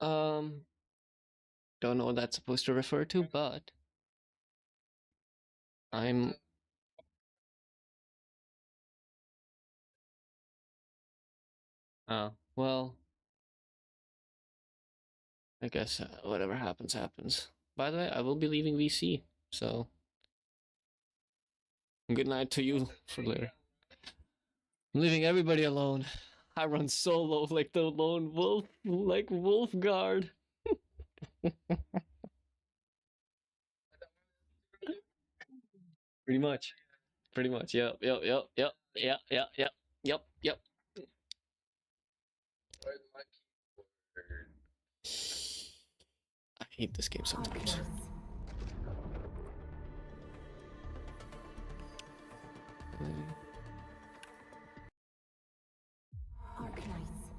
Um, don't know what that's supposed to refer to, but I'm. Well, I guess whatever happens, happens. By the way, I will be leaving VC, so good night to you for later. I'm leaving everybody alone. I run solo like the lone wolf, like Wolfguard. Pretty much. Pretty much. Yep. Yep. Yep. Yep. Yep. Yep. Yep. Yep. Yep. I hate this game sometimes. Arknights.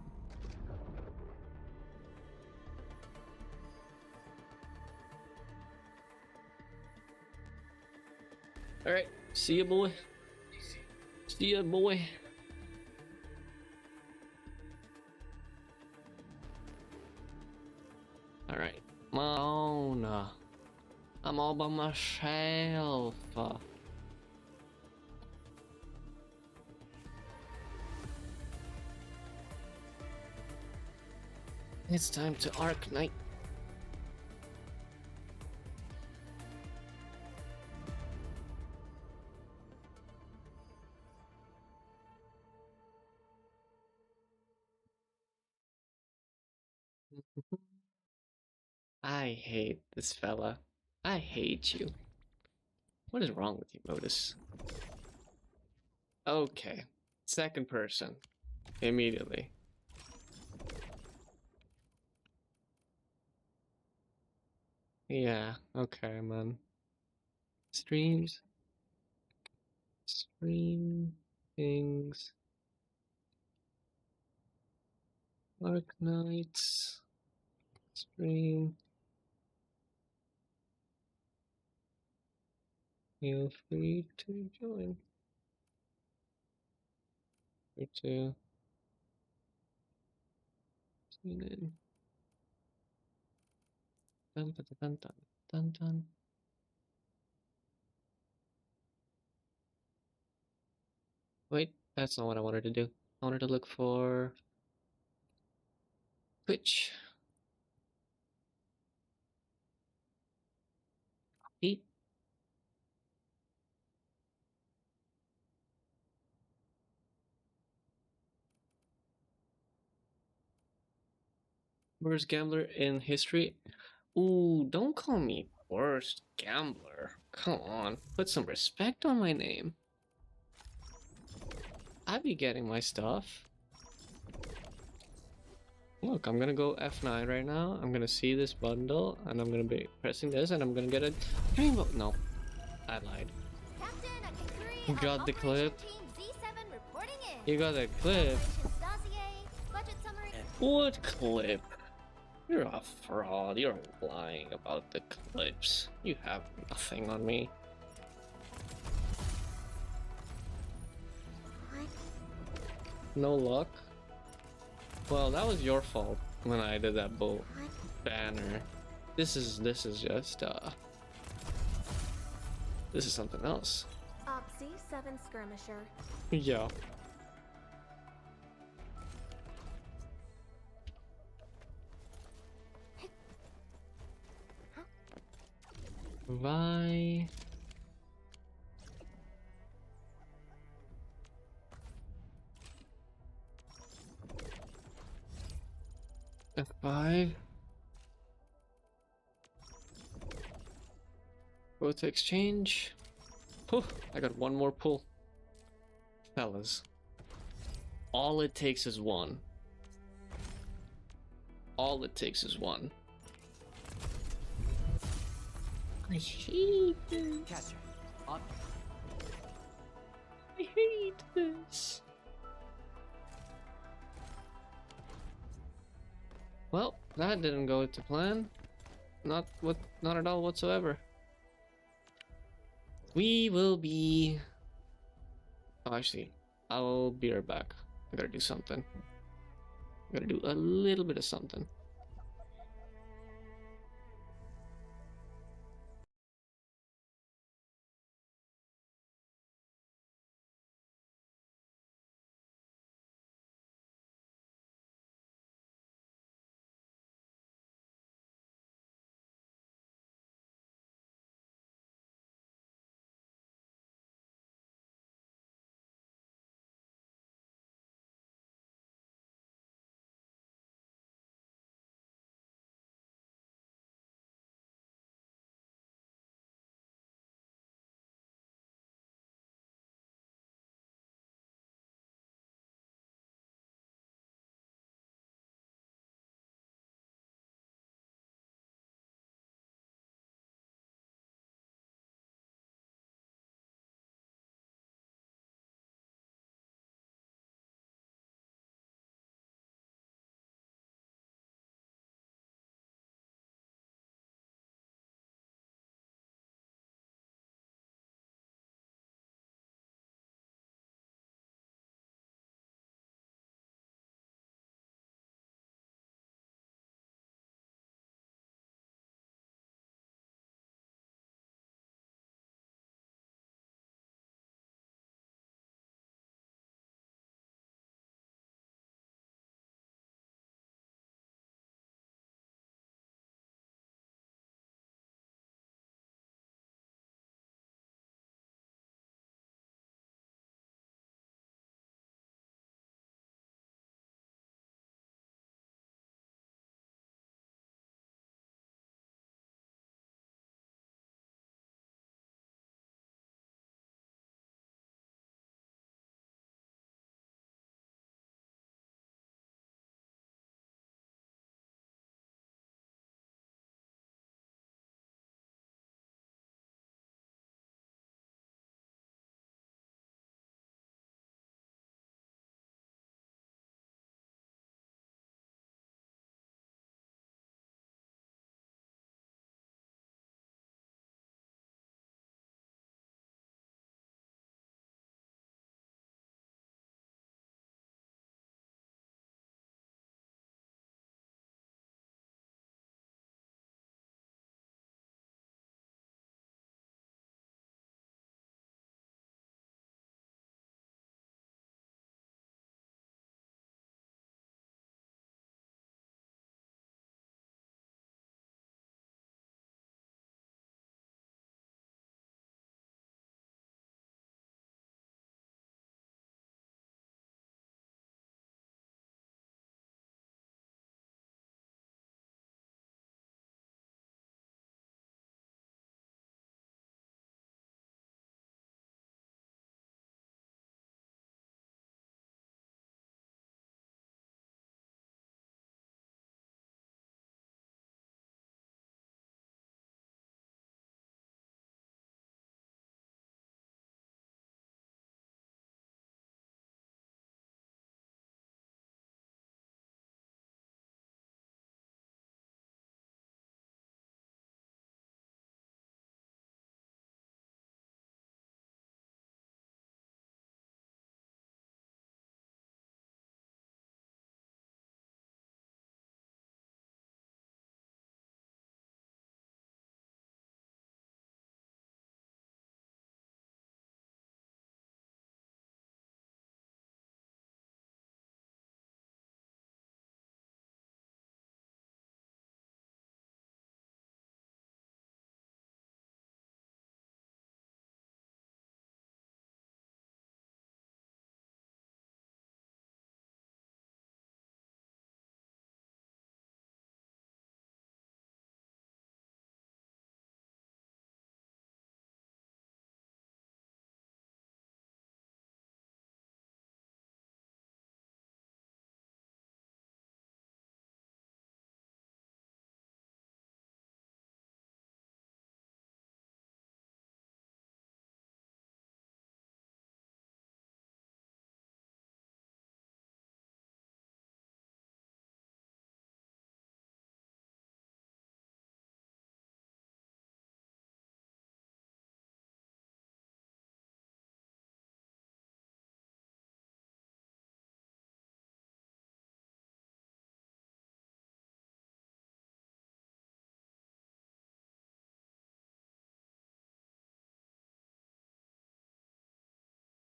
All right. See ya, boy. See ya, boy. All right. Mona. I'm all by myself. It's time to Arknight. I hate this fella. I hate you. What is wrong with you, Modus? Okay. Second person. Immediately. Yeah, okay, man. Streams. Stream things. Arknights. Stream. Feel free to join. Free to tune in. Dun dun dun dun dun dun. Wait, that's not what I wanted to do. I wanted to look for Twitch. Pete. Worst gambler in history. Ooh, don't call me worst gambler. Come on, put some respect on my name. I be getting my stuff. Look, I'm gonna go F9 right now. I'm gonna see this bundle, and I'm gonna be pressing this, and I'm gonna get a rainbow. No, I lied. You got the clip. You got the clip. What clip? You're a fraud. You're lying about the clips. You have nothing on me. No luck? Well, that was your fault when I did that bull banner. This is just this is something else. Opsy 7 skirmisher. Yeah. Why? F5. Go to exchange. Whew, I got one more pull. Fellas. All it takes is one. All it takes is one. I hate this. Catcher. On. I hate this. Well, that didn't go to plan. Not at all whatsoever. We will be. Oh, actually, I'll be right back. I gotta do something. I gotta do a little bit of something.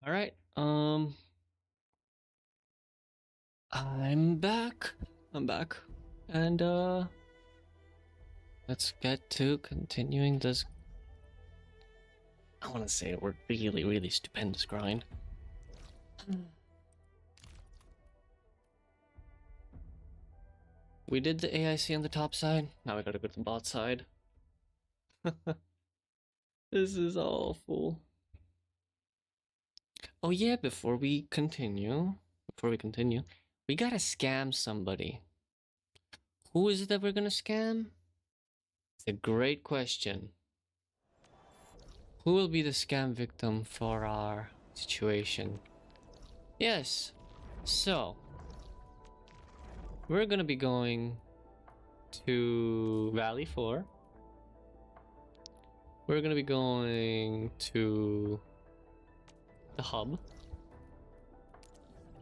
All right. I'm back. I'm back. And let's get to continuing this. I want to say we're really, really stupendous grind. We did the AIC on the top side. Now we gotta go to the bot side. This is awful. Oh yeah, before we continue, we gotta scam somebody. Who is it that we're gonna scam? It's a great question. Who will be the scam victim for our situation? Yes, so we're gonna be going to Valley 4. We're gonna be going to the hub.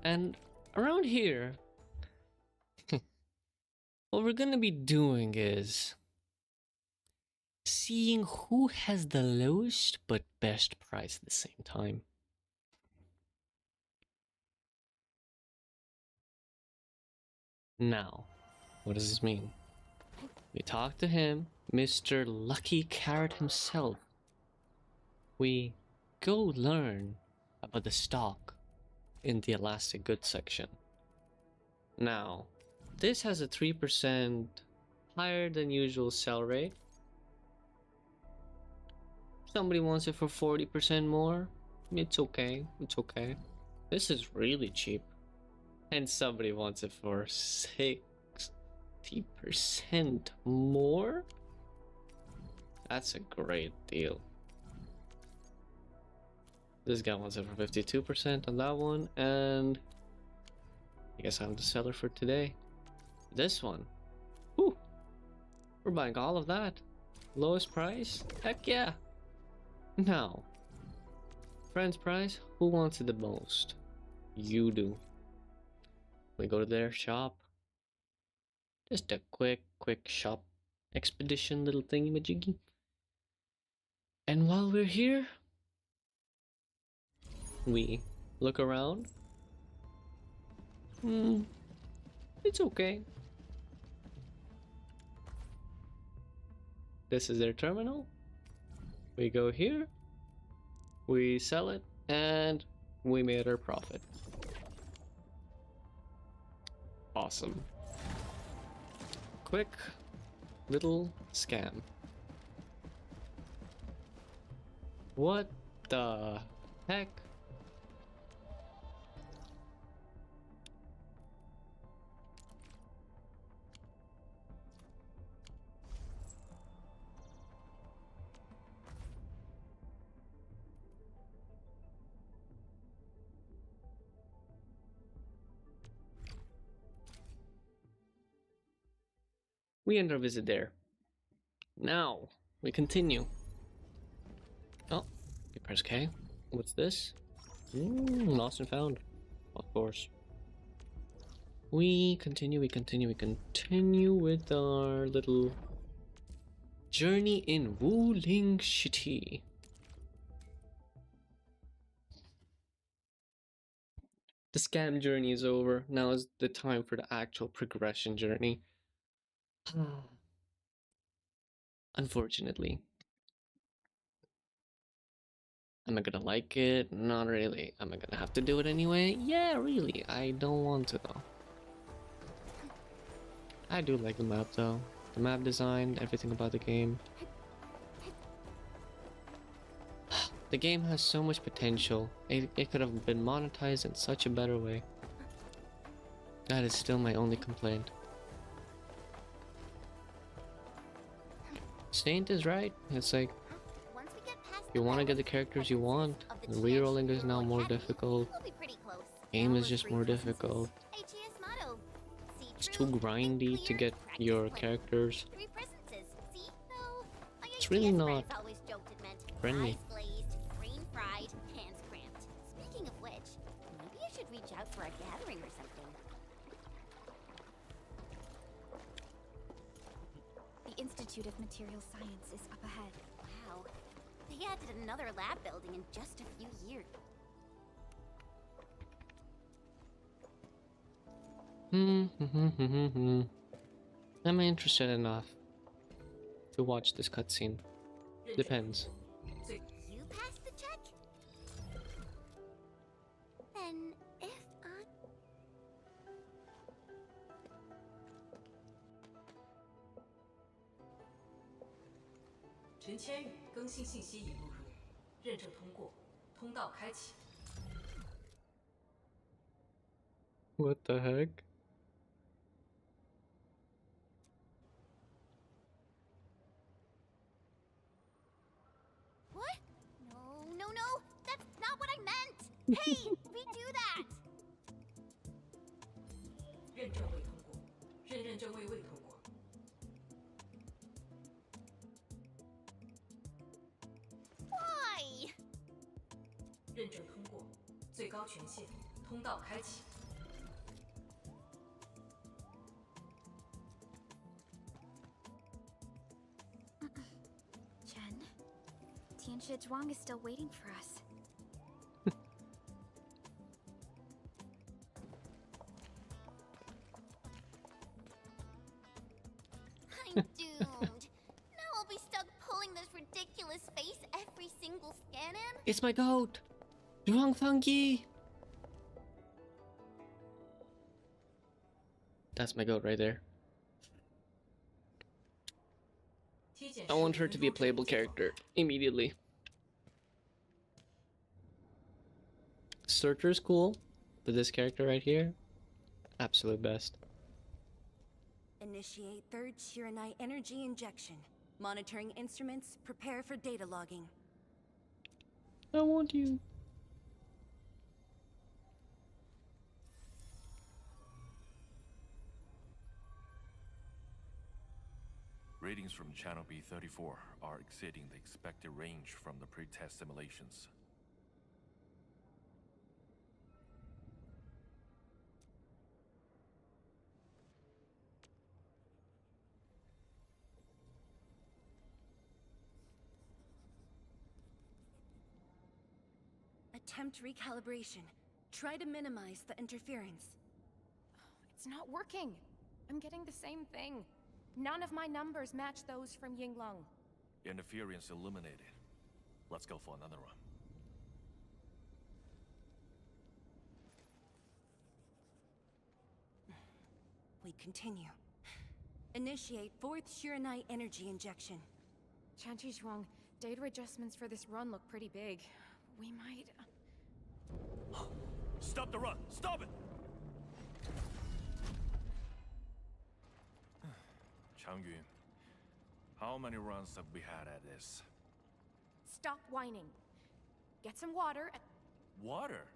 And around here, what we're gonna be doing is seeing who has the lowest but best price at the same time. Now, what does this mean? We talk to him, Mr. Lucky Carrot himself. We go learn about the stock in the elastic goods section. Now, this has a 3% higher than usual sell rate. Somebody wants it for 40% more. It's okay. It's okay. This is really cheap. And somebody wants it for 60% more? That's a great deal. This guy wants it for 52% on that one, and I guess I'm the seller for today. This one. Whew. We're buying all of that. Lowest price? Heck yeah. Now, friend's price, who wants it the most? You do. We go to their shop. Just a quick shop expedition little thingy majiggy. And while we're here, we look around. It's okay. This is their terminal. We go here. We sell it, and we made our profit. Awesome. Quick little scam. What the heck? We end our visit there. Now, we continue. Oh, you press K. What's this? Lost and found. Of course. We continue with our little journey in Wuling City. The scam journey is over. Now is the time for the actual progression journey. Unfortunately. Am I gonna like it? Not really. Am I gonna have to do it anyway? Yeah, really. I don't want to though. I do like the map though. The map design, everything about the game. The game has so much potential. It could have been monetized in such a better way. That is still my only complaint. Saint is right. It's like, if you want to get the characters you want, the rerolling is now more difficult. Game is just more difficult. It's too grindy to get your characters. It's really not friendly. Speaking of which, maybe you should reach out for a gathering or something. The Institute of Material Science is up ahead. Wow. They added another lab building in just a few years. Am I interested enough to watch this cutscene? Depends. You passed the check? Then if I... 陈千羽更新信息已录入，认证通过，通道开启。 What the heck? What? No, no, no! That's not what I meant! Hey, redo that! 认证未通过，认证未通过。 Why? 认证通过，最高权限，通道开启。 Chen, Tianxia Zhuang is still waiting for us. I'm doomed. Now I'll be stuck pulling this ridiculous face every single scan-in. It's my goat! Zhuang Funky! That's my goat right there. I want her to be a playable character immediately. Searcher is cool, but this character right here, absolute best. Initiate third Shiranite energy injection. Monitoring instruments, prepare for data logging. I want you. Readings from channel B34 are exceeding the expected range from the pre-test simulations. Attempt recalibration. Try to minimize the interference. It's not working. I'm getting the same thing. None of my numbers match those from Yinglong. Interference eliminated. Let's go for another one. We continue. Initiate fourth Shiranite energy injection. Chanchi Zhuang, data adjustments for this run look pretty big. We might... Stop the run! Stop it! Changyun, how many runs have we had at this? Stop whining. Get some water and... Water?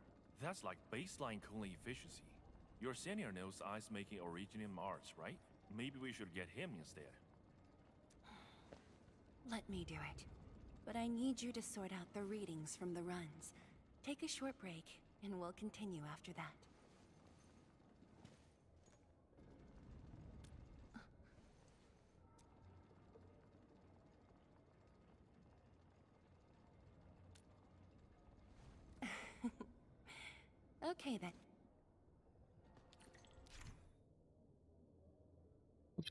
That's like baseline cooling efficiency. Your senior knows ice-making originium arts, right? Maybe we should get him instead. Let me do it. But I need you to sort out the readings from the runs. Take a short break, and we'll continue after that. Okay then.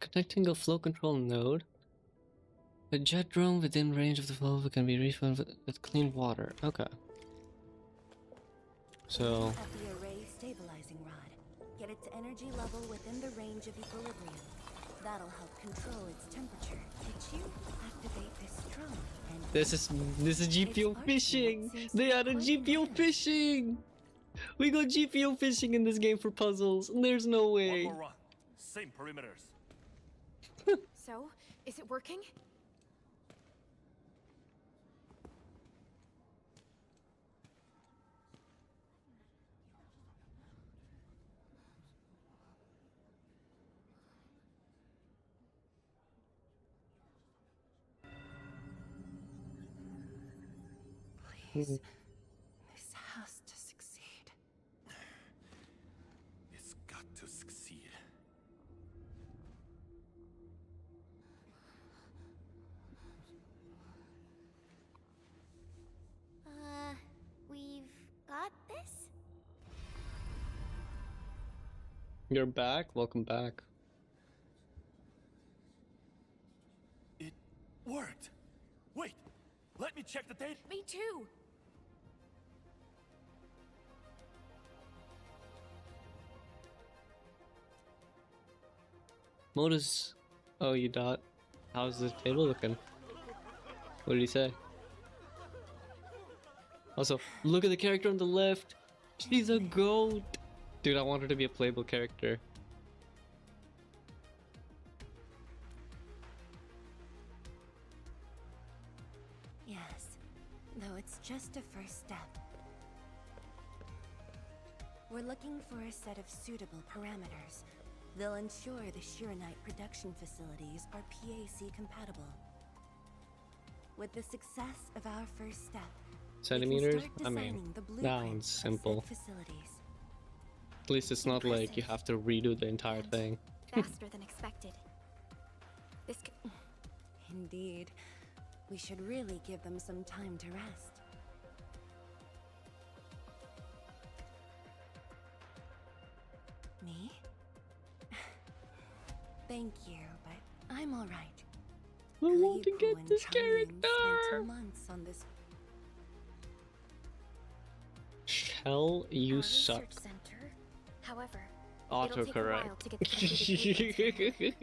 Connecting a flow control node. A jet drone within range of the flow can be refilled with clean water. Okay. So... At the array stabilizing rod. Get its energy level within the range of equilibrium. That'll help control its temperature. Did you activate this drone? And This is GPO fishing! They are the GPO fishing! We go GPO fishing in this game for puzzles. There's no One way. more run. Same perimeters. So, is it working? please, this has to succeed. It's got to succeed. We've got this? You're back? Welcome back. It worked. Wait, let me check the data. Me too. Modus. Oh, you dot. How's the table looking? What did he say? Also, look at the character on the left. She's a goat. Dude, I want her to be a playable character. Yes, though it's just a first step. We're looking for a set of suitable parameters. They'll ensure the Shiranite production facilities are PAC compatible. With the success of our first step, Centimeters? we can I start mean, designing the that blueprints one's of simple. said facilities. At least it's not like you have to redo the entire thing. Faster than expected. This could... Indeed. We should really give them some time to rest. Me? Thank you, but I'm all right. I want to Kalipo get and this Charlene spent character! months on this. Shell, you our suck. research center. However, it'll take a Autocorrect. while to get the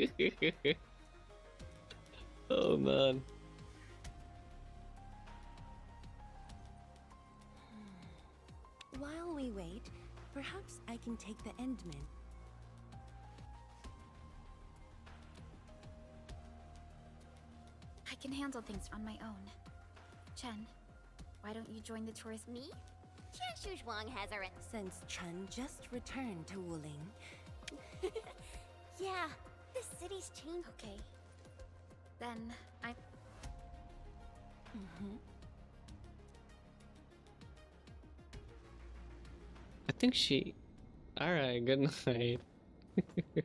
completed data. Oh man. While we wait, perhaps I can take the Endman. I can handle things on my own. Chen, why don't you join the tourist? Me? Chen Shuzhuang has our... Since Chen just returned to Wuling, Yeah, the city's changed. Okay. Then I... I think she... Alright, good night. the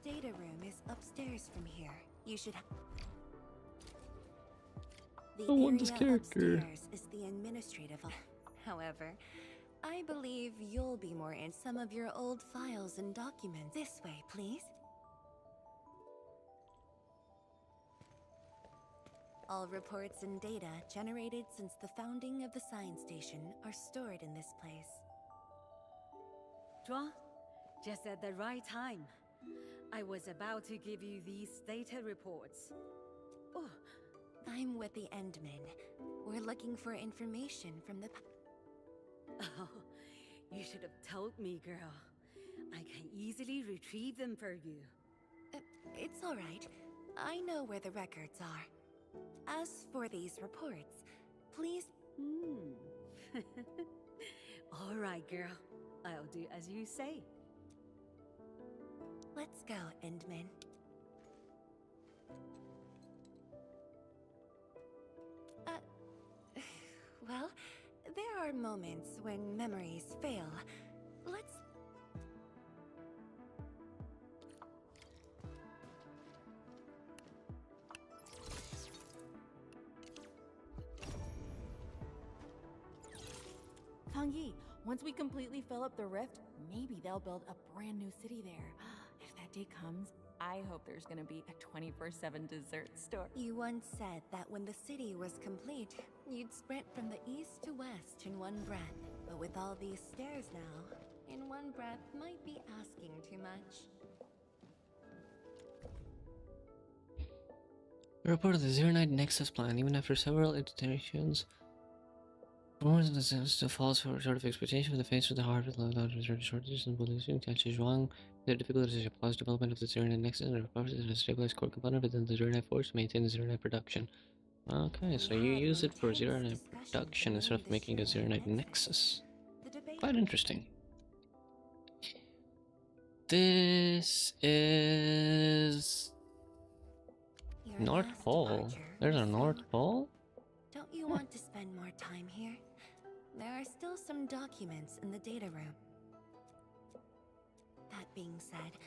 data room is upstairs from here. You should. The I want this area character. upstairs is the administrative. However, I believe you'll be more in some of your old files and documents. This way, please. All reports and data generated since the founding of the science station are stored in this place. Zhuang, just at the right time. I was about to give you these data reports. Oh, I'm with the Endmen. We're looking for information from the... oh, you should have told me, girl. I can easily retrieve them for you. It's all right. I know where the records are. As for these reports, please... All right, girl. I'll do as you say. Let's go, Endman. Well, there are moments when memories fail. Let's... Tang Yi, once we completely fill up the rift, maybe they'll build a brand new city there. If that day comes, I hope there's gonna be a 24/7 dessert store. You once said that when the city was complete, you'd sprint from the east to west in one breath. But with all these stairs now, in one breath might be asking too much. A report of the Zero-Night Nexus plan, even after several iterations. Performance of the system still falls short of expectation for the face of the hard without shortages and pollution. Chen Zhuang, the difficulties is applause development of the Zero-Night Nexus and the process a stabilized core component within the Zero-Night Force to maintain the Zero-Night production. Okay, so you use it for Zero-Night production instead of making a Zero-Night Nexus. Quite interesting. This is... Your North last Pole. departure There's a was North Pole? Don't you want to spend more time here? There are still some documents in the data room. That being said,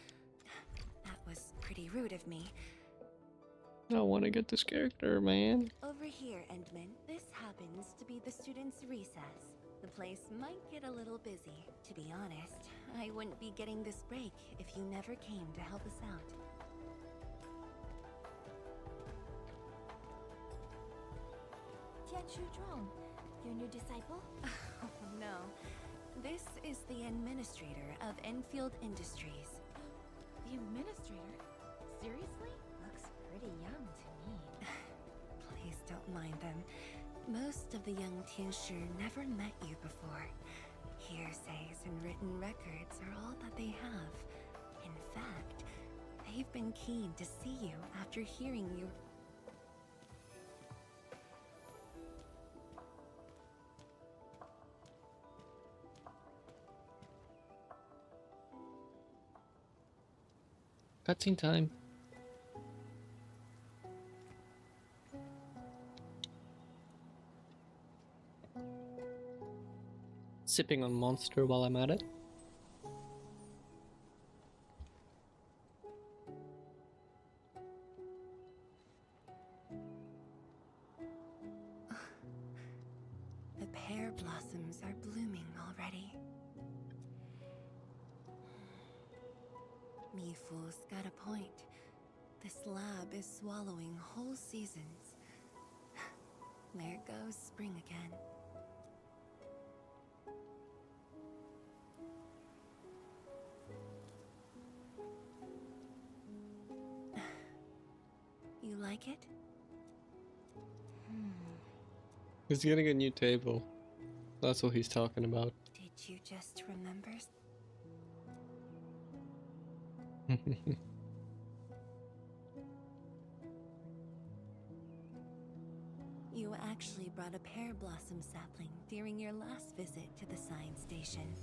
that was pretty rude of me. I want to get this character, man. Over here, Endman. This happens to be the students' recess. The place might get a little busy. To be honest, I wouldn't be getting this break if you never came to help us out. Tianshu Zhuang, your new disciple? No, this is the administrator of Enfield Industries. The administrator? Seriously? Looks pretty young to me. Please don't mind them. Most of the young Tianshu never met you before. Hearsays and written records are all that they have. In fact, they've been keen to see you after hearing you. Cutscene time. Sipping on Monster while I'm at it. The pear blossoms are blooming already. Mifu's got a point. This lab is swallowing whole seasons. There goes spring again. You like it? He's getting a new table. That's what he's talking about. Did you just remember? You actually brought a pear blossom sapling during your last visit to the science station.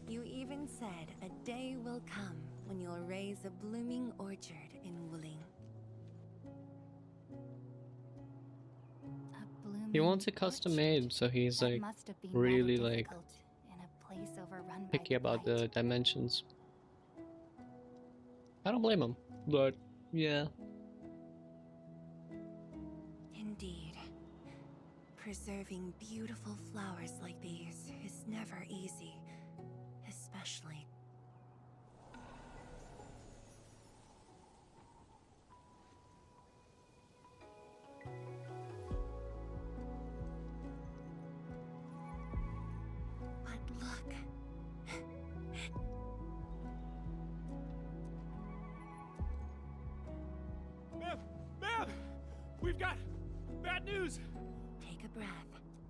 You even said a day will come when you'll raise a blooming orchard in Wuling. A blooming He wants it custom made, so he's That like must have been really rather like difficult in a place overrun by picky the about blight. the dimensions. I don't blame him, but yeah. Indeed. Preserving beautiful flowers like these is never easy, especially. But look. Ma'am! We've got bad news! Take a breath,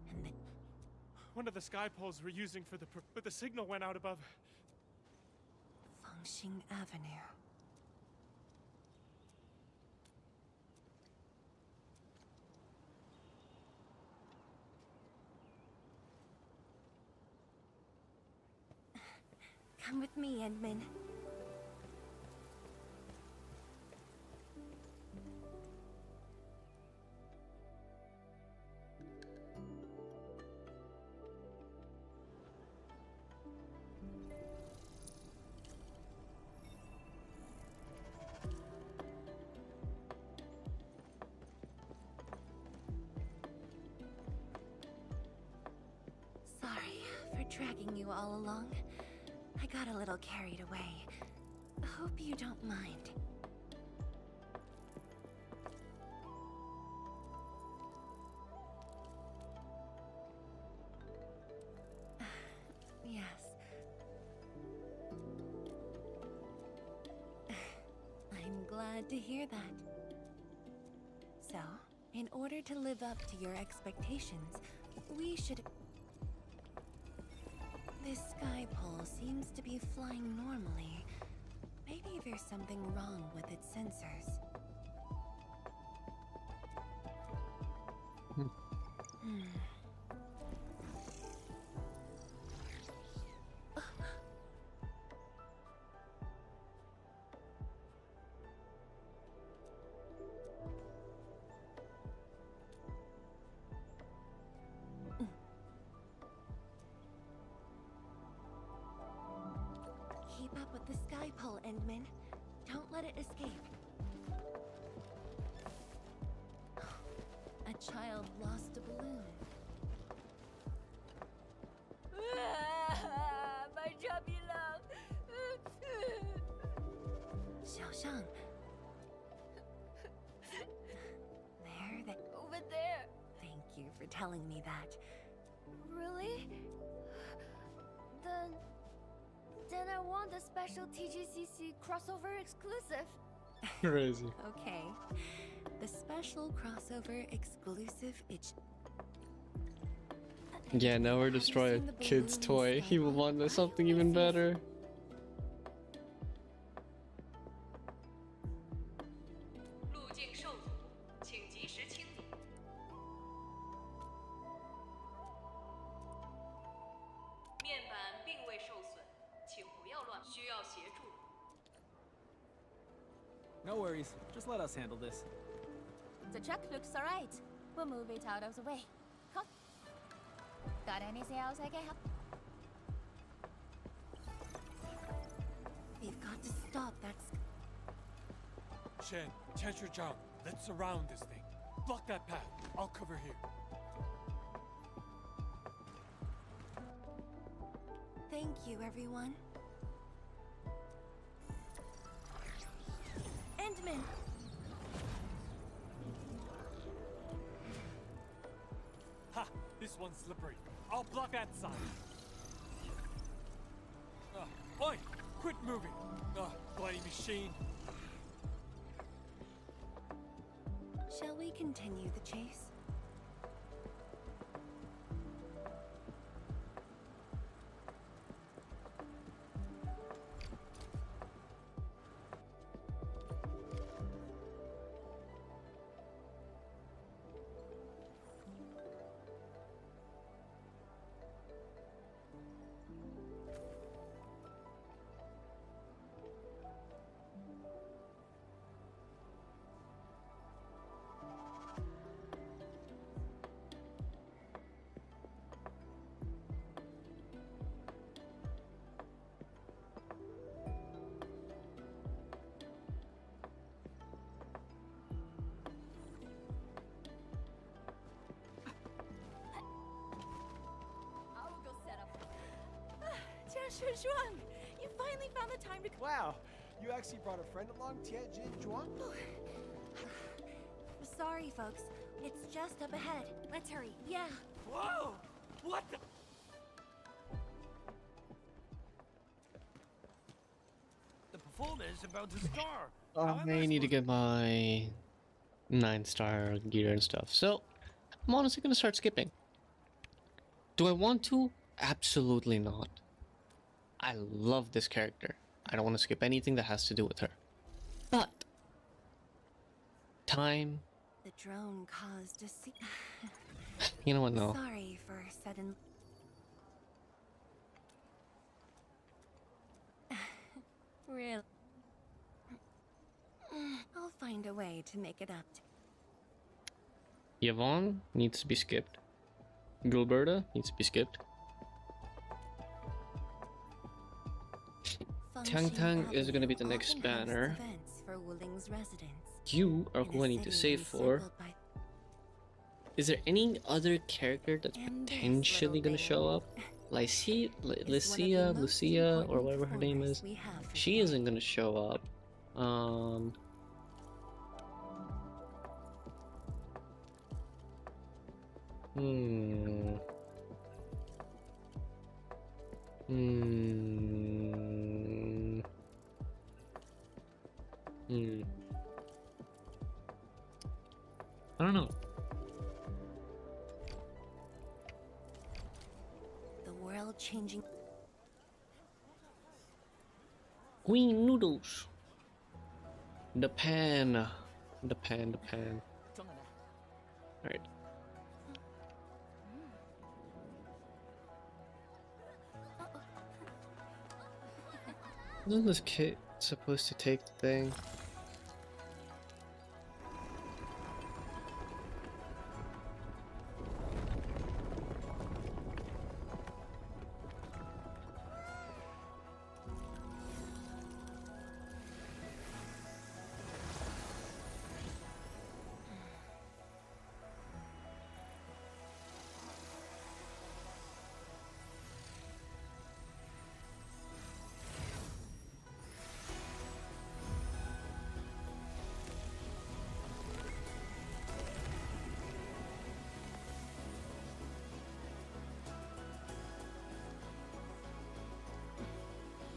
and then One of the sky poles we're using for but the signal went out above. Fengxing Avenue. Come with me, Edmund. Sorry for dragging you all along. I got a little carried away. Hope you don't mind. Yes. I'm glad to hear that. So, in order to live up to your expectations, we should... This sky pole seems to be flying normally. Maybe there's something wrong with its sensors. Keep up with the sky pole, Endman. Don't let it escape. A child lost a balloon. Xiaoshang. Over there. Thank you for telling me that. Really? Then I want the special TGCC crossover exclusive. Crazy. Okay. The special crossover exclusive Yeah, never destroy a kid's toy. He will want something even better. 路径受阻，请及时清理。面板并未受损，请不要乱，需要协助。 No worries. Just let us handle this. The truck looks alright. We'll move it out of the way. Come. Got anything else I can help? We've got to stop that. Shen, Tetra Zhao, let's surround this thing. Block that path. I'll cover here. Thank you, everyone. Endman! Ha! This one's slippery. I'll block that side. Oi! Quit moving! Bloody machine. Shall we continue the chase? You finally found the time to come. Wow, you actually brought a friend along, Tianjin Zhuang? Sorry, folks. It's just up ahead. Let's hurry. Yeah. Whoa! What the? The performance is about to start. I need to get my 9-star gear and stuff. So, I'm honestly gonna start skipping. Do I want to? Absolutely not. I love this character. I don't want to skip anything that has to do with her. But time. The drone caused a You know what? No. Sorry for sudden. Really? I'll find a way to make it up. Yvonne needs to be skipped. Gilberta needs to be skipped. Tang Tang is going to be the next banner. You are who I need to save for. Is there any other character that's potentially going to show up? Lucia, or whatever her name is. She isn't going to show up. I don't know. The world changing. Queen noodles. The pan. Alright. Isn't this kid supposed to take the thing?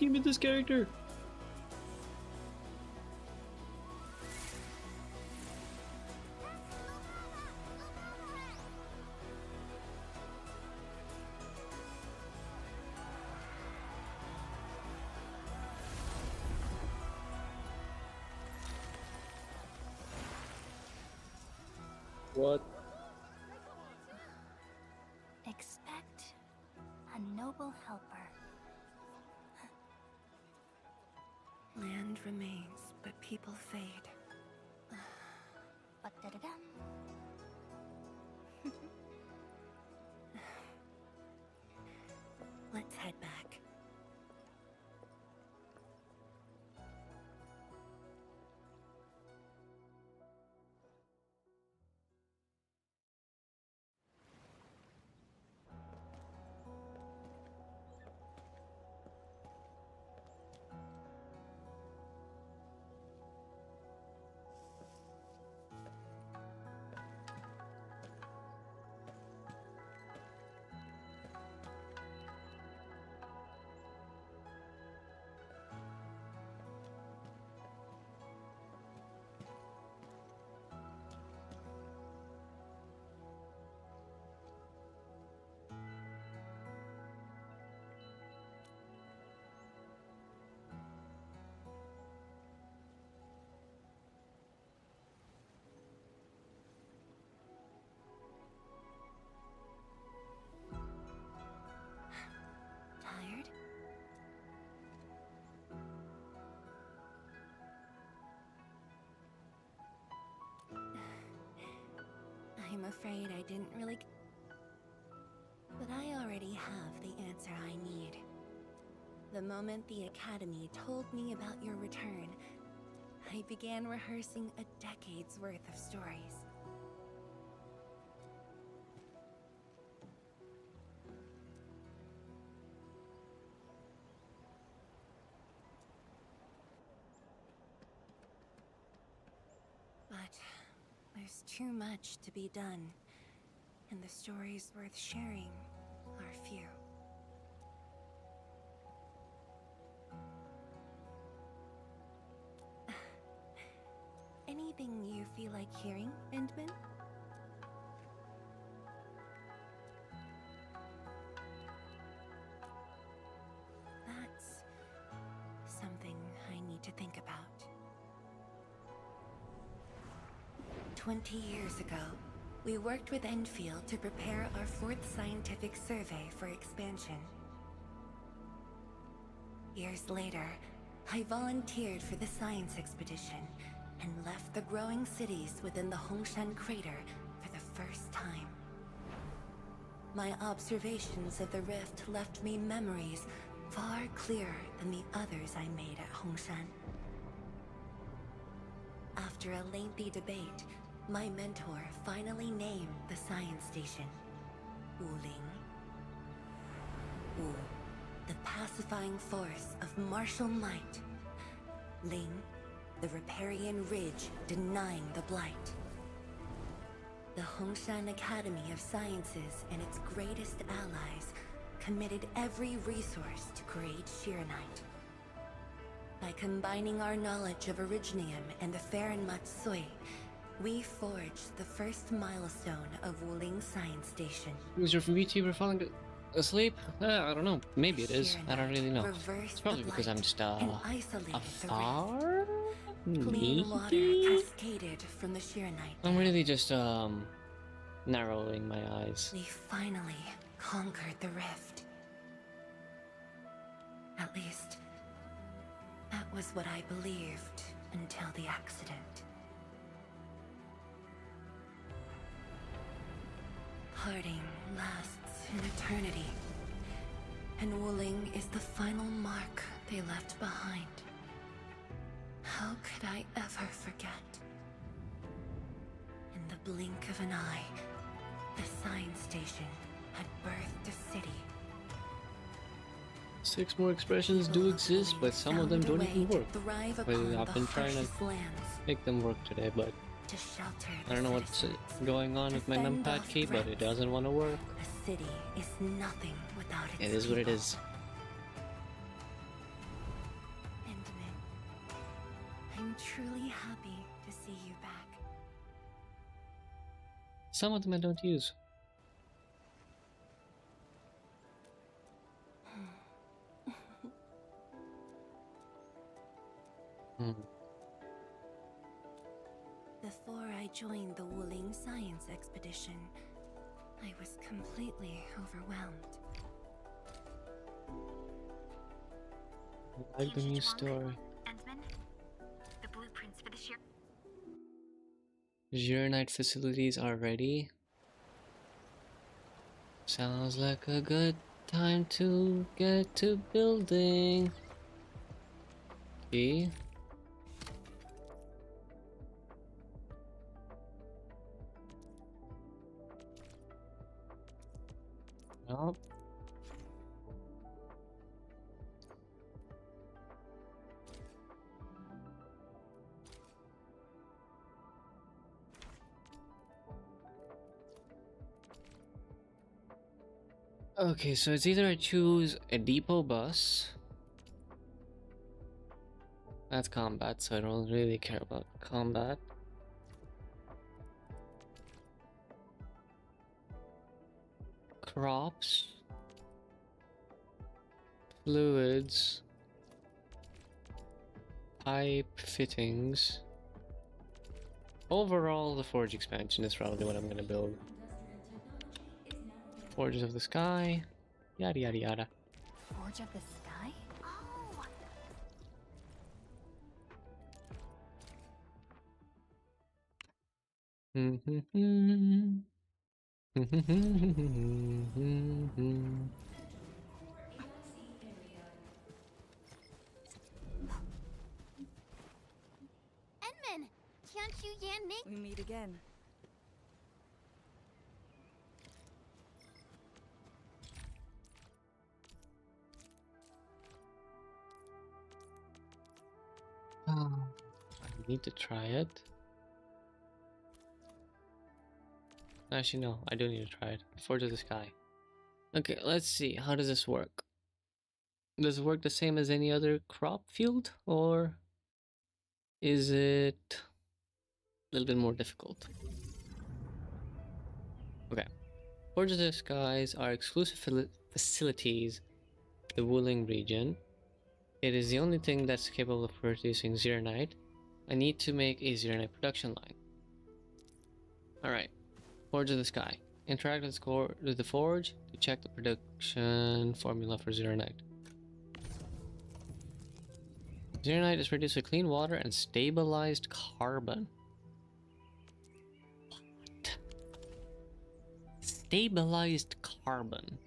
Give me this character. What? Expect a noble helper. Land remains, but people fade. But da-da-da. Let's head back. Tired? I'm afraid I didn't really... But I already have the answer I need. The moment the Academy told me about your return, I began rehearsing a decade's worth of stories. But there's too much to be done, and the stories worth sharing are few. Anything you feel like hearing, Endman? That's something I need to think about. 20 years ago, we worked with Enfield to prepare our 4th scientific survey for expansion. Years later, I volunteered for the science expedition and left the growing cities within the Hongshan crater for the first time. My observations of the rift left me memories far clearer than the others I made at Hongshan. After a lengthy debate, my mentor finally named the science station Wuling. Wu, the pacifying force of martial might. Ling, the riparian ridge denying the blight. The Hongshan Academy of Sciences and its greatest allies committed every resource to create Shiranite. By combining our knowledge of Originium and the Farron Matsui, we forged the first milestone of Wuling Science Station. Is your VTuber falling asleep? I don't know. Maybe it is. I don't really know. It's probably because I'm just afar. Clean water cascaded from the Shiranite. I'm really just narrowing my eyes. We finally conquered the rift. At least, that was what I believed until the accident. Parting lasts an eternity, and Wuling is the final mark they left behind. How could I ever forget? In the blink of an eye, the science station had birthed a city. 6 more expressions do exist, but some of them don't even work. I've been trying to make them work today, but I don't know what's going on with my numpad key, but it doesn't want to work. A city is nothing without its It is what it is. I'm truly happy to see you back. Some of them I don't use. Before I joined the Wuling Science Expedition, I was completely overwhelmed. I like the new story. The blueprints for the Arknight facilities are ready. Sounds like a good time to get to building. See? Nope. Okay, so it's either I choose a depot bus. That's combat, so I don't really care about combat. Crops. Fluids. Pipe fittings. Overall, the forge expansion is probably what I'm gonna build. Forges of the Sky. Yada yada yada. Forge of the Sky? Enman! Qianchu Yan Ning? We meet again. I need to try it. Actually, no, I do need to try it. Forge of the Sky. Okay, let's see. How does this work? Does it work the same as any other crop field, or is it a little bit more difficult? Okay. Forge of the Skies are exclusive facilities in the Wuling region. It is the only thing that's capable of producing Zirnite. I need to make a Zirnite production line. Alright. Forge of the Sky. Interact with the forge to check the production formula for Zirnite. Zirnite is produced with clean water and stabilized carbon. What? Stabilized carbon.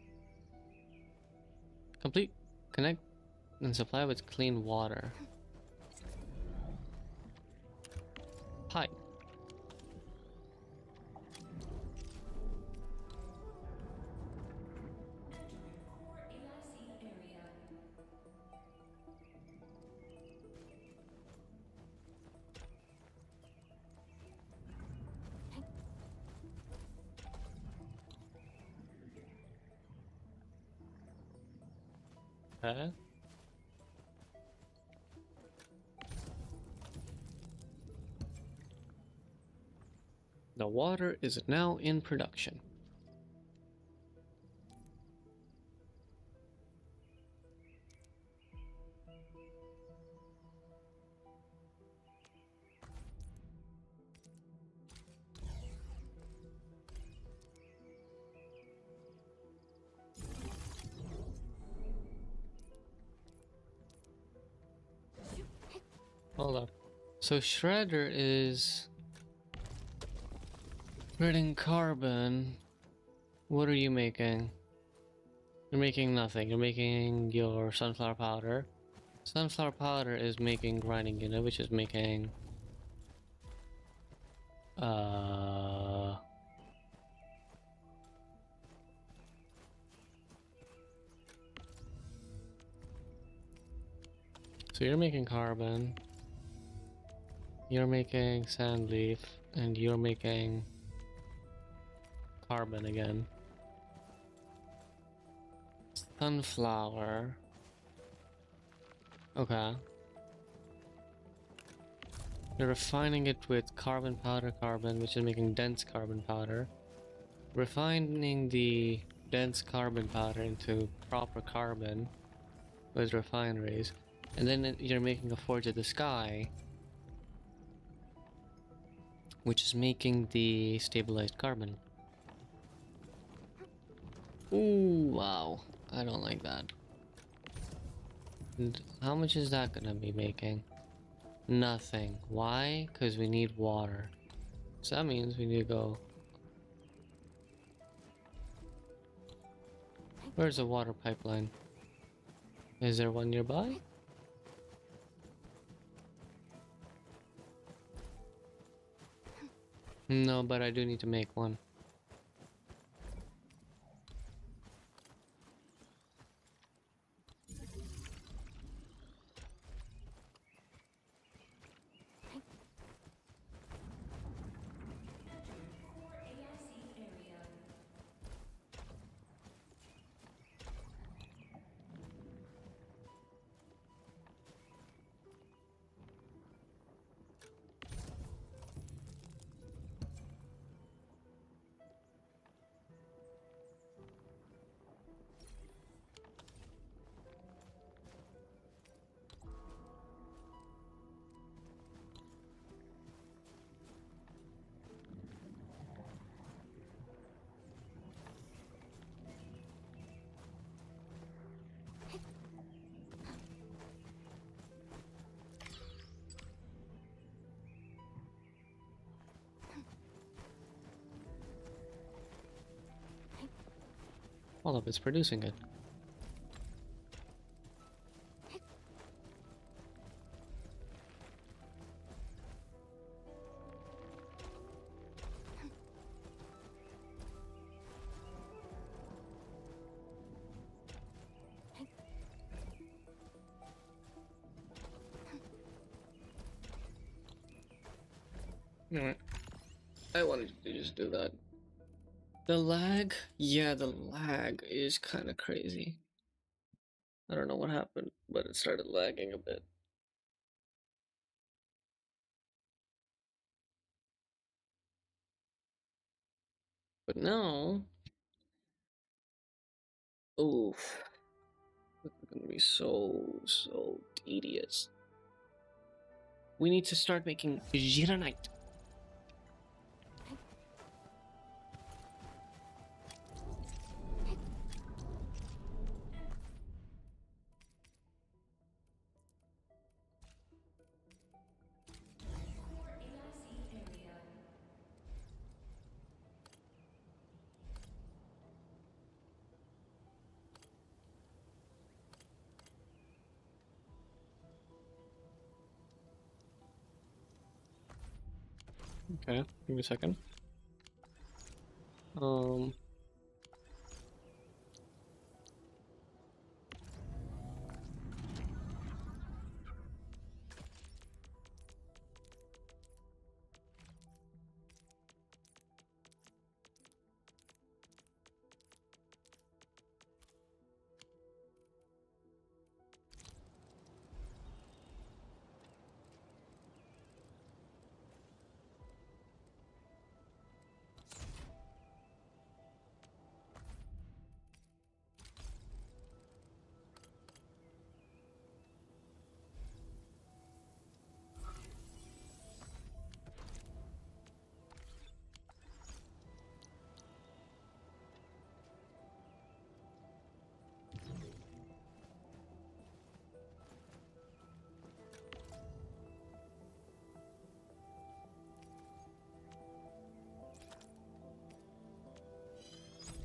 Connect and supply with clean water. Pipe. The water is now in production. Hold up. So Shredder is shredding carbon. What are you making? You're making nothing. You're making your sunflower powder. Sunflower powder is making grinding unit, which is making so you're making carbon. You're making sand leaf, and you're making carbon again. Sunflower. Okay. You're refining it with carbon powder carbon, which is making dense carbon powder. Refining the dense carbon powder into proper carbon with refineries. And then you're making a forge of the sky, which is making the stabilized carbon. Ooh, wow. I don't like that. And how much is that gonna be making? Nothing. Why? Because we need water. So that means we need to go... Where's the water pipeline? Is there one nearby? No, but I do need to make one. All of it's producing it. Alright. I wanted to just do that. The lag? Yeah, the lag is kind of crazy. I don't know what happened, but it started lagging a bit. But now... Oof. This is gonna be so tedious. We need to start making Giranite. Okay, give me a second.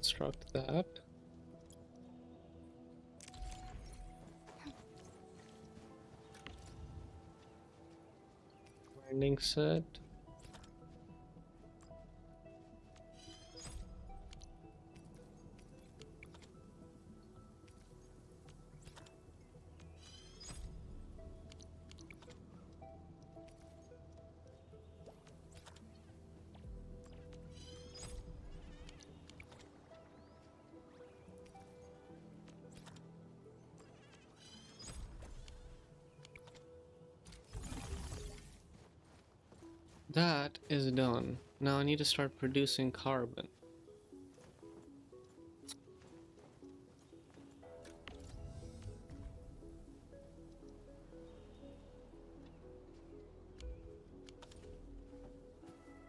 Construct that. Grinding set. That is done. Now I need to start producing carbon.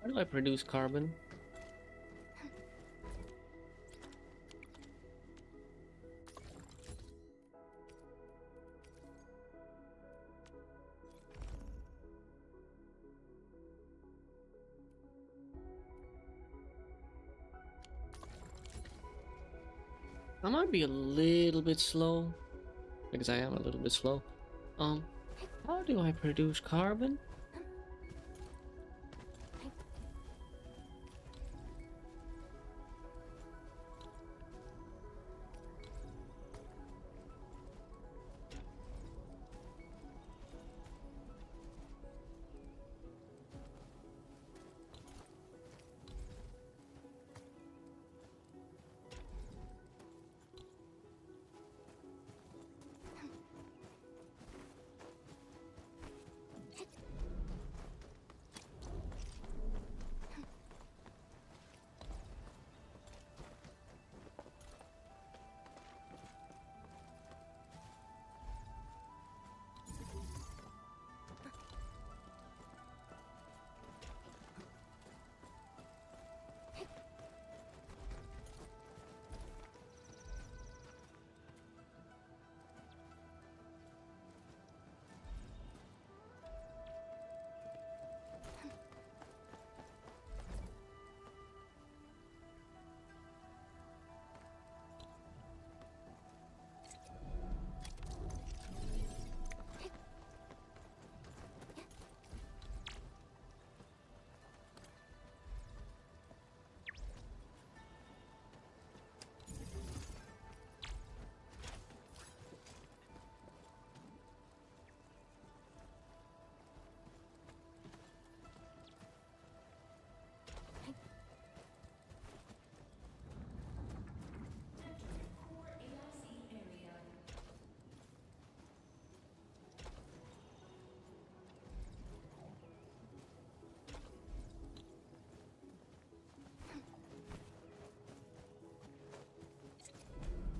How do I produce carbon? I might be a little bit slow, because I am a little bit slow. How do I produce carbon?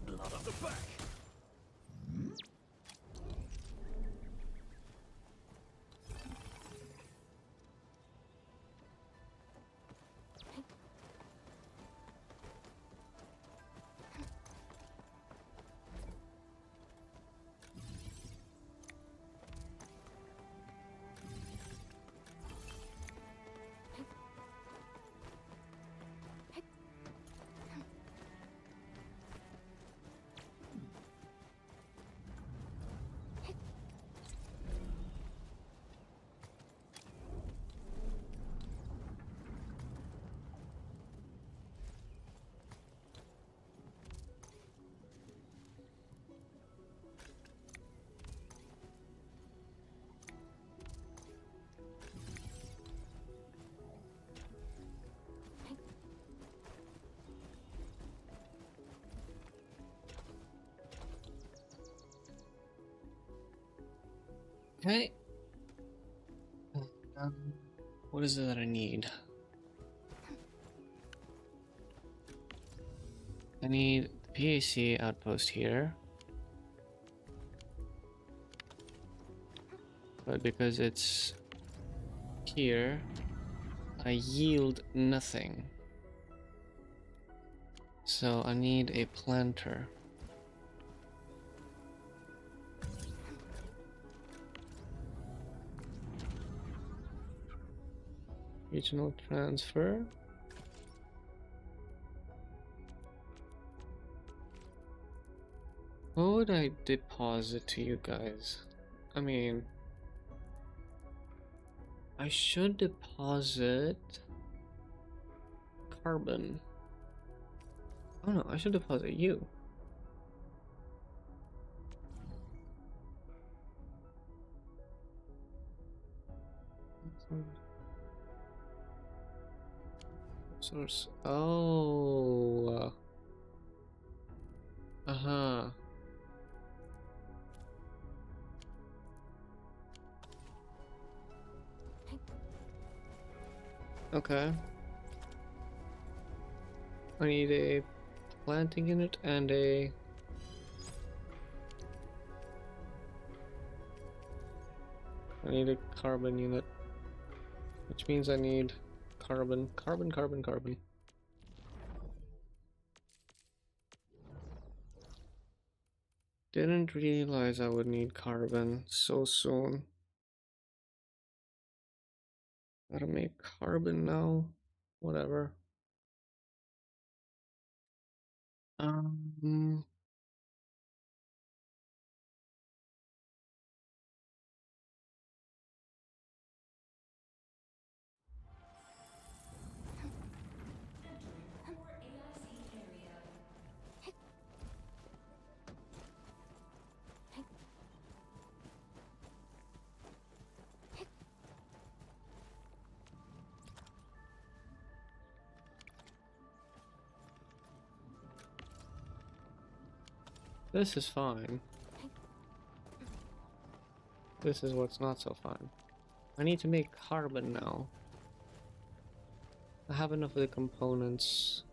Blood on the back. Okay. What is it that I need? I need the PAC outpost here. But because it's here, I yield nothing. So I need a planter. Regional transfer. What would I deposit to you guys? I mean, I should deposit carbon. Oh no, I should deposit you. Source. Oh. Uh-huh. Okay. I need a planting unit and a... I need a carbon unit. Which means I need carbon. Carbon. Didn't realize I would need carbon so soon. Gotta make carbon now. Whatever. Um, this is fine. This is what's not so fine. I need to make carbon now. I have enough of the components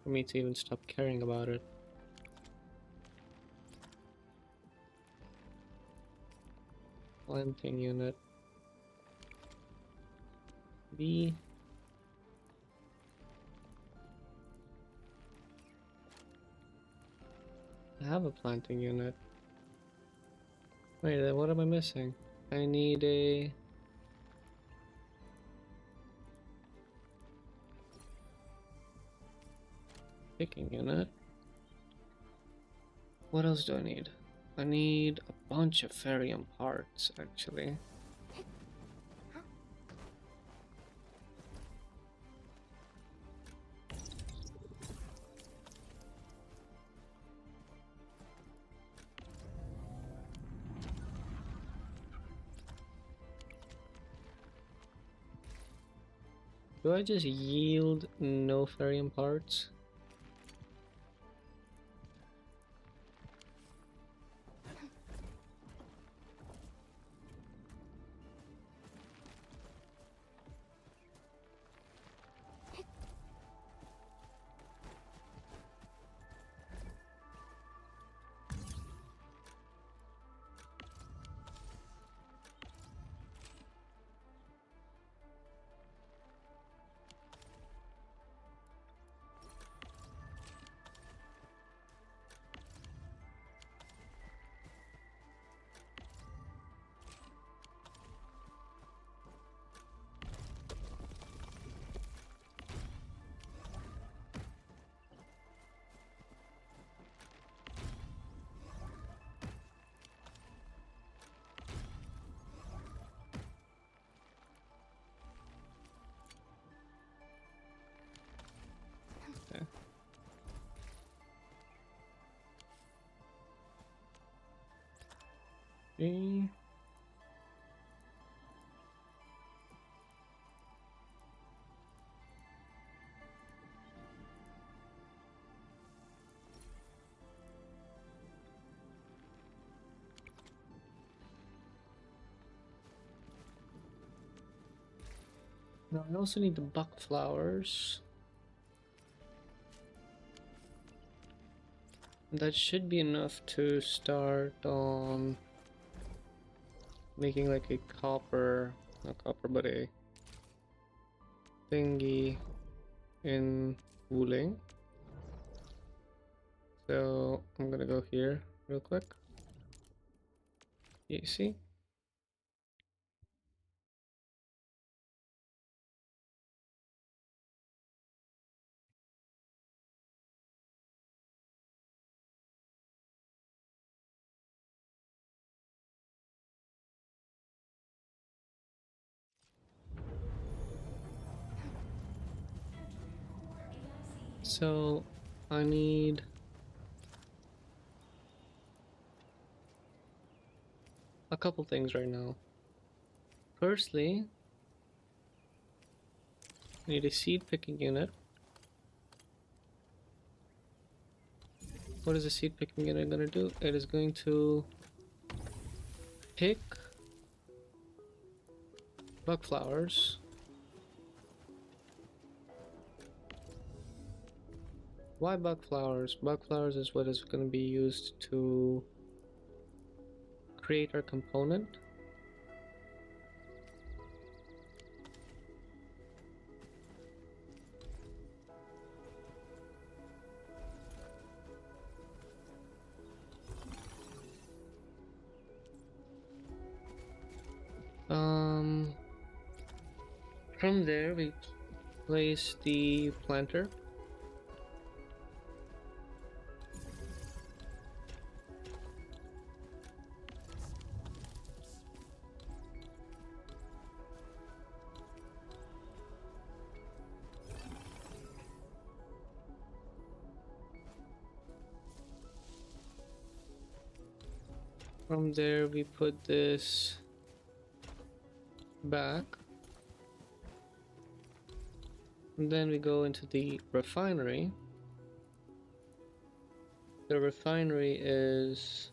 for me to even stop caring about it. Planting unit. B. I have a planting unit. Wait, then what am I missing? I need a... picking unit. What else do I need? I need a bunch of ferrium parts, actually. Do I just yield no ferrium parts? Okay. Now I also need the buck flowers. That should be enough to start on making like a copper, not copper, but a thingy in Wuling. So I'm gonna go here real quick. You see? So I need a couple things right now. Firstly, I need a seed picking unit. What is a seed picking unit gonna do? It is going to pick buck flowers Why bug flowers? Bug flowers is what is going to be used to create our component. From there we place the planter. From there we put this back. And then we go into the refinery. The refinery is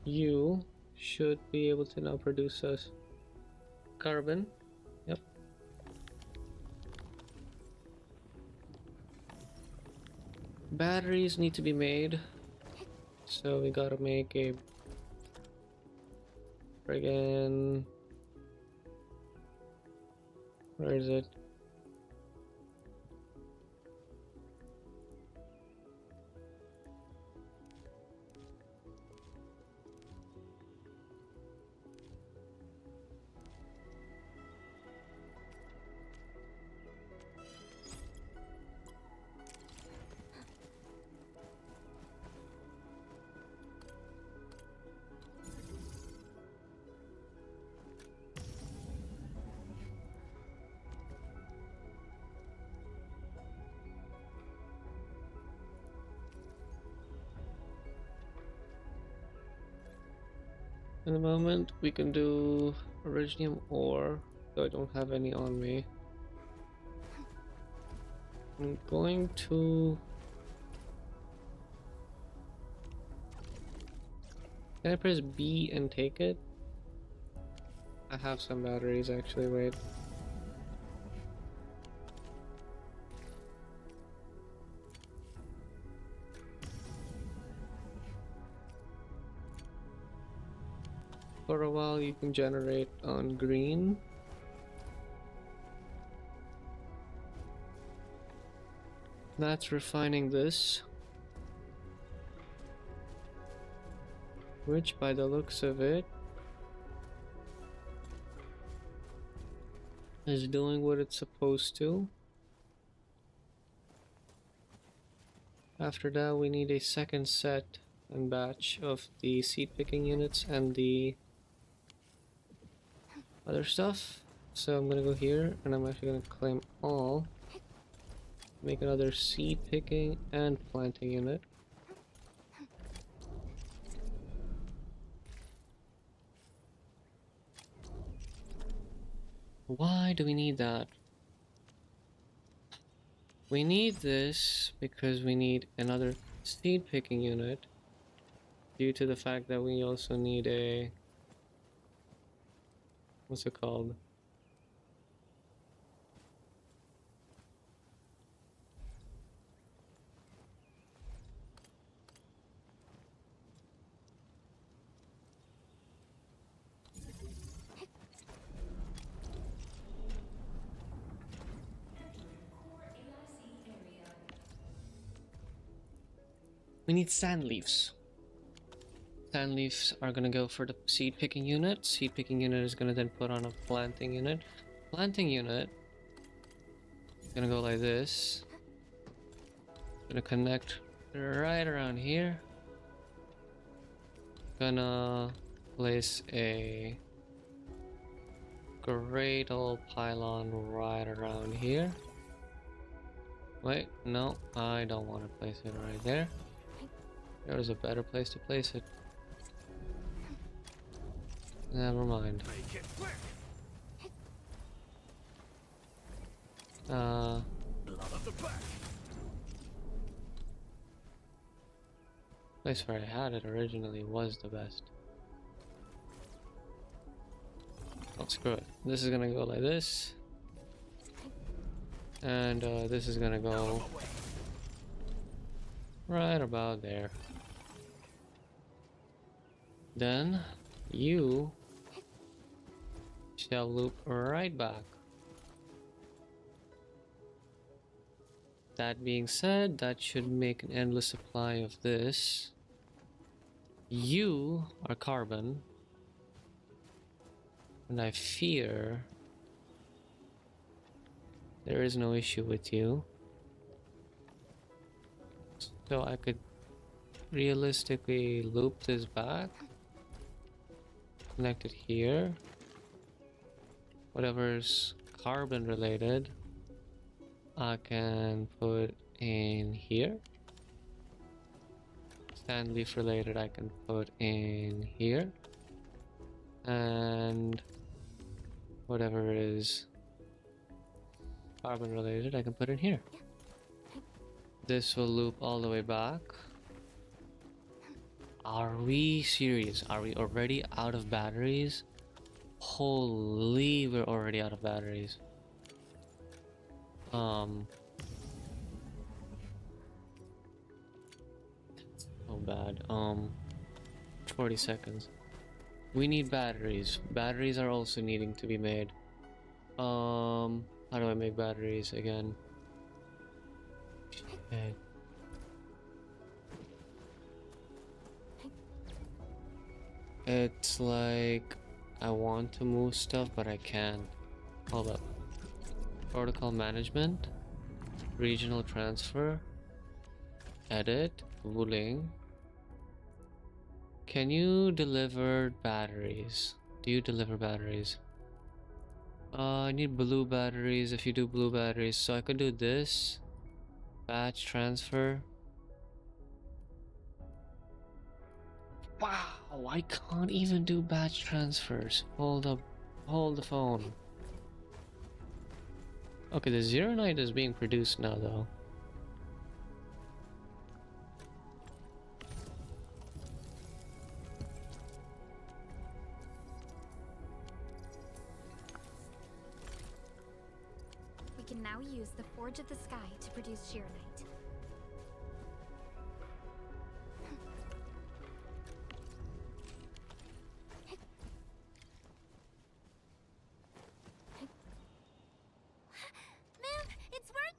you should be able to now produce us carbon. Yep. Batteries need to be made, so we gotta make a friggin', where is it? In the moment, we can do iridium ore, though I don't have any on me. I'm going to... Can I press B and take it? I have some batteries actually, wait. For a while you can generate on green. That's refining this. Which by the looks of it is doing what it's supposed to. After that we need a second set and batch of the seed picking units and the other stuff. So I'm gonna go here and I'm actually gonna claim all. Make another seed picking and planting unit. Why do we need that? We need this because we need another seed picking unit due to the fact that we also need a, what's it called? We need sand leaves. Sand leaves are gonna go for the seed picking unit. Seed picking unit is gonna then put on a planting unit. Planting unit is gonna go like this. Gonna connect right around here. Gonna place a great old pylon right around here. Wait, no, I don't want to place it right there. There's a better place to place it. Never mind. Place where I had it originally was the best. Oh, screw it. This is gonna go like this. And this is gonna go right about there. Then you shall loop right back. That being said, that should make an endless supply of this. You are carbon. And I fear there is no issue with you. So I could realistically loop this back. Connect it here. Whatever's carbon related, I can put in here. Sand leaf related, I can put in here. And whatever is carbon related, I can put in here. This will loop all the way back. Are we serious? Are we already out of batteries? Holy, we're already out of batteries. So bad. 40 seconds. We need batteries. Batteries are also needing to be made. How do I make batteries again? Okay. It's like I want to move stuff, but I can't. Hold up. Protocol management, regional transfer, edit, ruling. Can you deliver batteries? Do you deliver batteries? I need blue batteries if you do blue batteries. So I could do this. Batch transfer. Wow, I can't even do batch transfers. Hold up. Hold the phone. Okay, the Zero Knight is being produced now though. We can now use the Forge of the Sky to produce Sheer Knight. Ma'am, it's work.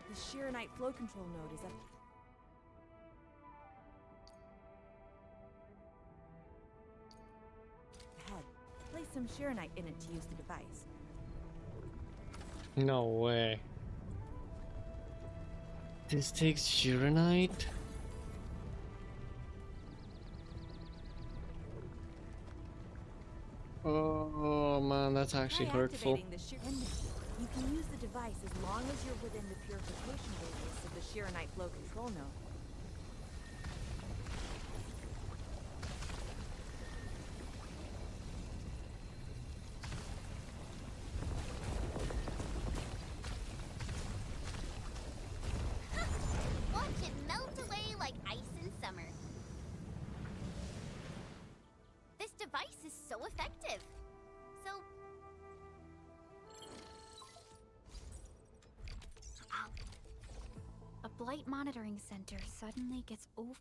The Sheer Knight flow control node is up. Ahead. Place some Sheer Knight in it to use the device. No way. This takes Uranite? Oh man, that's actually By hurtful. activating the you can use the device as long as you're within the purification radius of the Sheer Knight flow control node. Watch it melt away like ice in summer. This device is so effective. So a blight monitoring center suddenly gets over.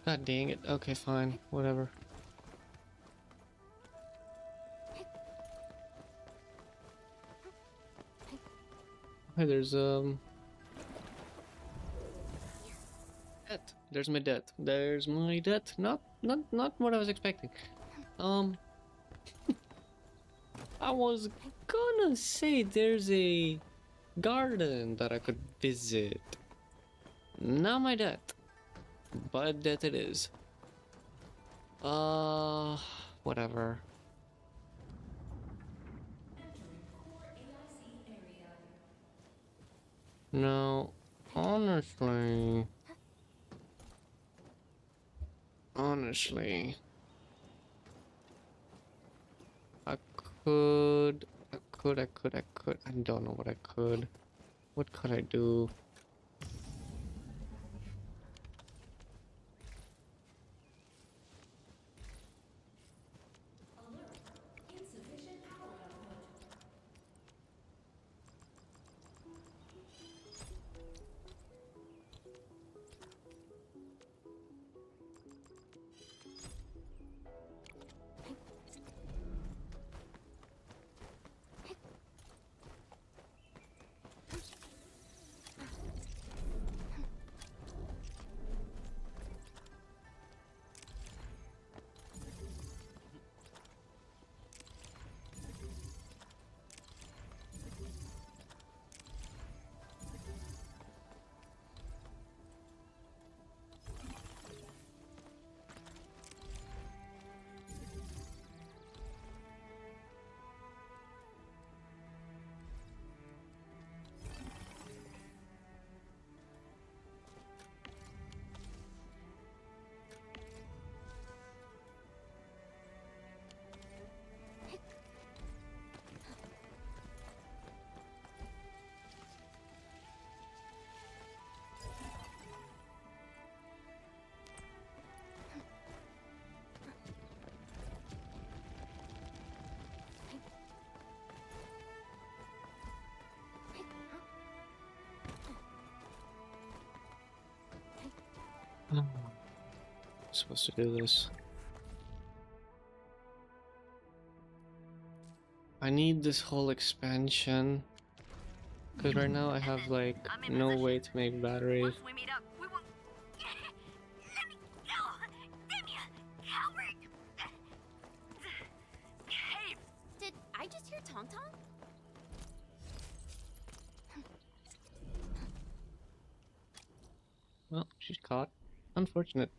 God dang it. Okay, fine. Whatever. Okay, there's debt. There's my debt. There's my debt. Not what I was expecting. I was gonna say there's a garden that I could visit. Not my debt, but debt it is. Whatever. No, honestly, I could. I don't know what I could. What could I do? I'm supposed to do this. I need this whole expansion. Because right now I have like no way to make batteries. Once we meet up, we will... Let me go! Damn you, coward! Hey! Did I just hear Tong Tong? Well, she's caught. Unfortunate.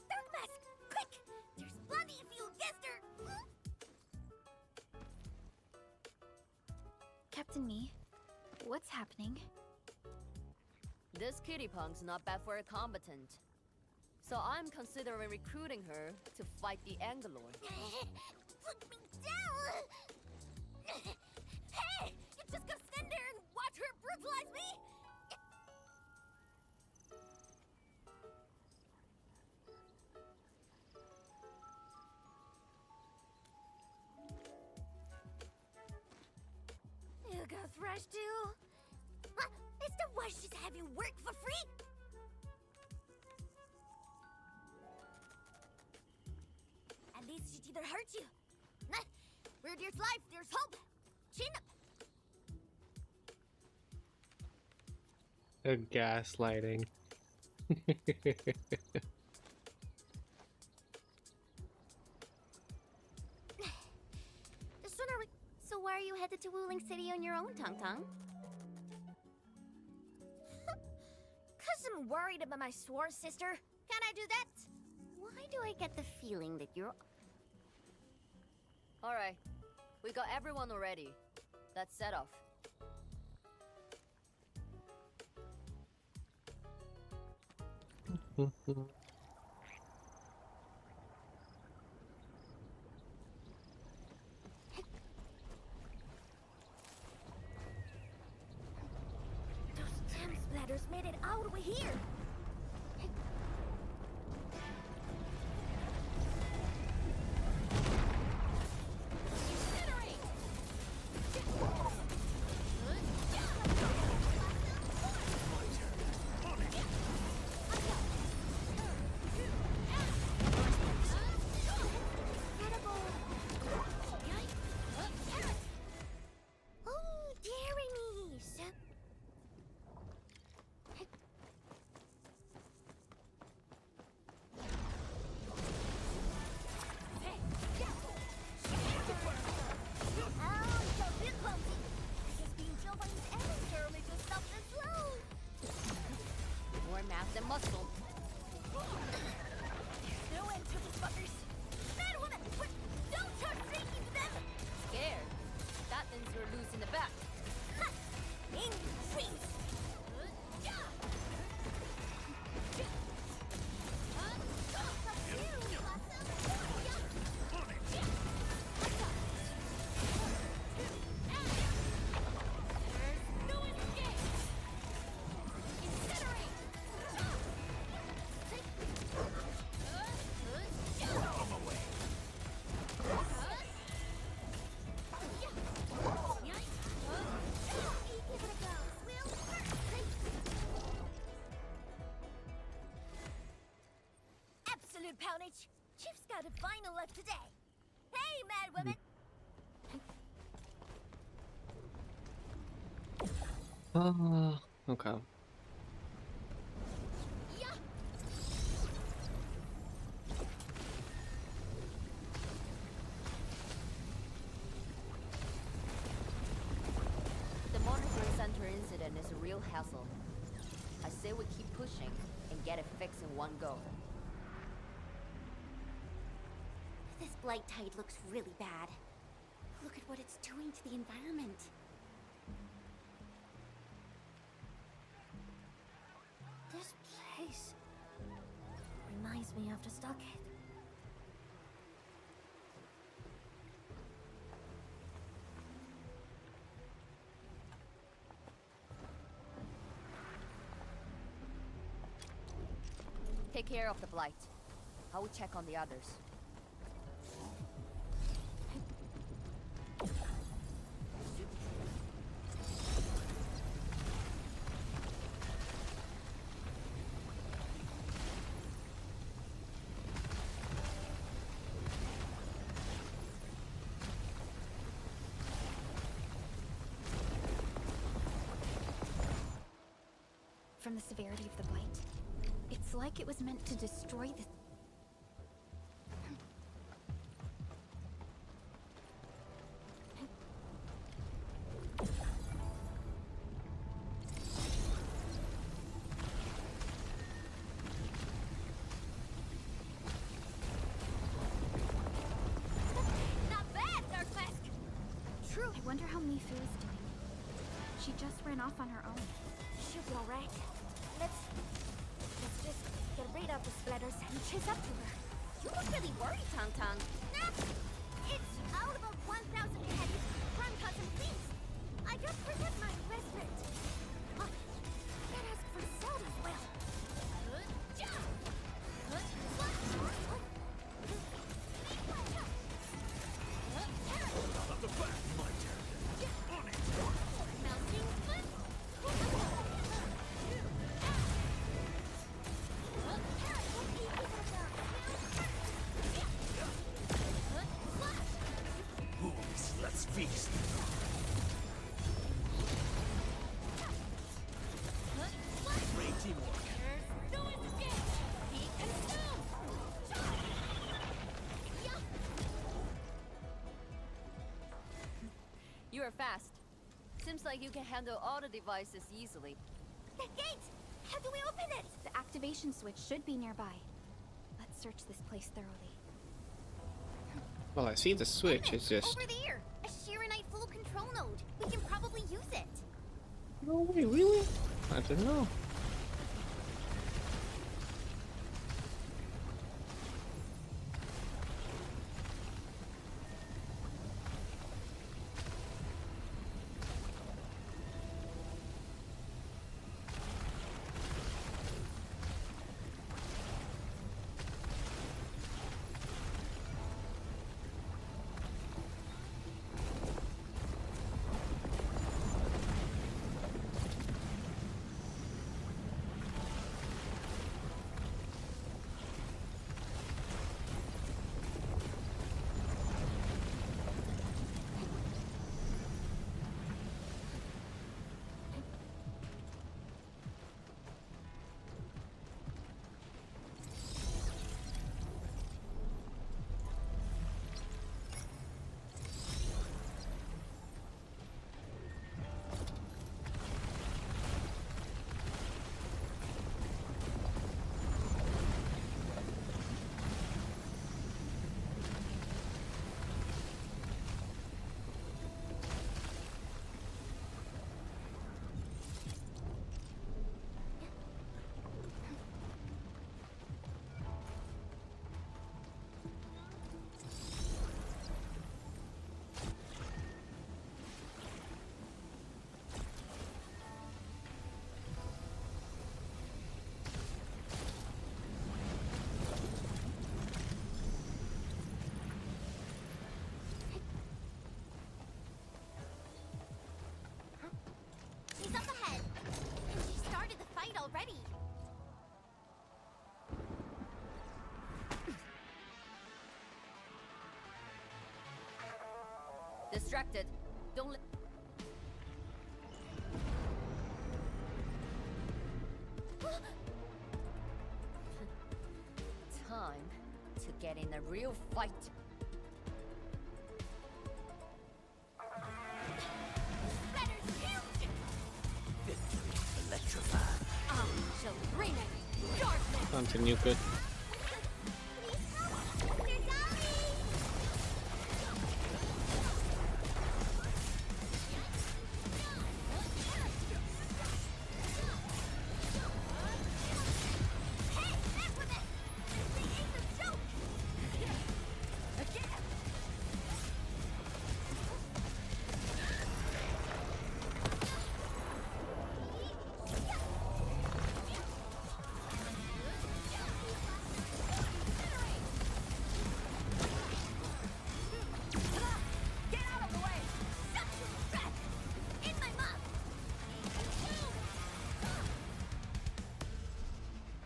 Dark mask! Quick! There's plenty of you against her! Captain Me, what's happening? This kitty punk's not bad for a combatant. So I'm considering recruiting her to fight the Angalor. Put me down! Hey! You just gonna stand there and watch her brutalize me? You go thrash too? Huh? Is that why she's having work for free? At least she didn't hurt you. Nah, where there's life, there's hope. Chin up. Gaslighting. The sooner we... So why are you headed to Wuling City on your own, Tong Tong? Cause I'm worried about my sworn sister. Can I do that? Why do I get the feeling that you're... Alright, we got everyone already. Let's set off. Those gem splatters made it all the way here. good poundage. Chief's got a final left today. Hey, mad women! Okay. Yeah. The monitoring center incident is a real hassle. I say we keep pushing and get it fixed in one go. This blight tide looks really bad. Look at what it's doing to the environment. This place reminds me of the stockade. Take care of the blight. I will check on the others. From the severity of the blight, it's like it was meant to destroy the... Not bad, Dark Mask! True. I wonder how Mifu is doing. She just ran off on her own. She'll be alright. Let's just get rid of the splatters and chase up to her. You look really worried, Tang Tang. Nah, it's out about 1,000 pennies. Crime cousin, please. I just protect my investment. That ask for salt as well. Not the back, my dear. On it. Mounting flip. Boys, let's feast. Great teamwork. No escape. Be consumed. You are fast. Seems like you can handle all the devices easily. The gate! How do we open it? The activation switch should be nearby. Let's search this place thoroughly. Well, I see the switch. It's just... Over there! A Shiranite full control node. We can probably use it. No way, really? I don't know. Distracted. Don't let. Time to get in a real fight. Continue good.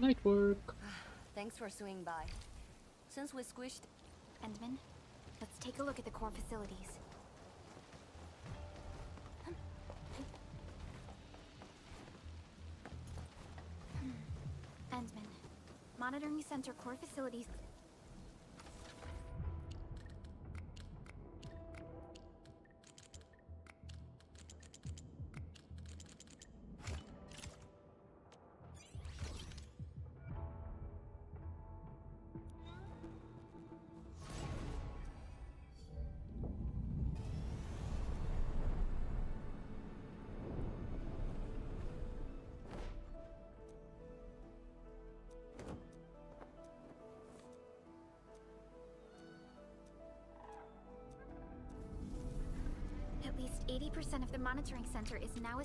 Night work. Thanks for swinging by. Since we squished. Endman, let's take a look at the core facilities. Endman, monitoring center core facilities. At least 80% of the monitoring center is now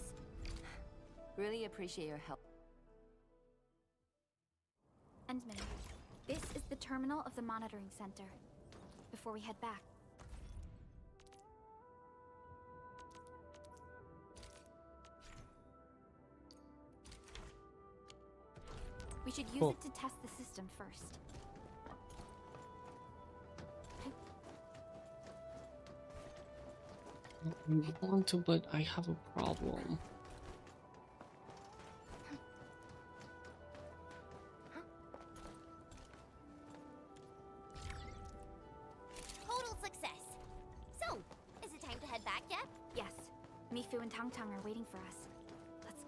Really appreciate your help. Endman, this is the terminal of the monitoring center. Before we head back. We should use it to test the system first. I want to, but I have a problem. Total success. So, is it time to head back yet? Yes. Mifu and Tang Tang are waiting for us. Let's...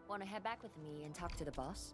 Wanna head back with me and talk to the boss?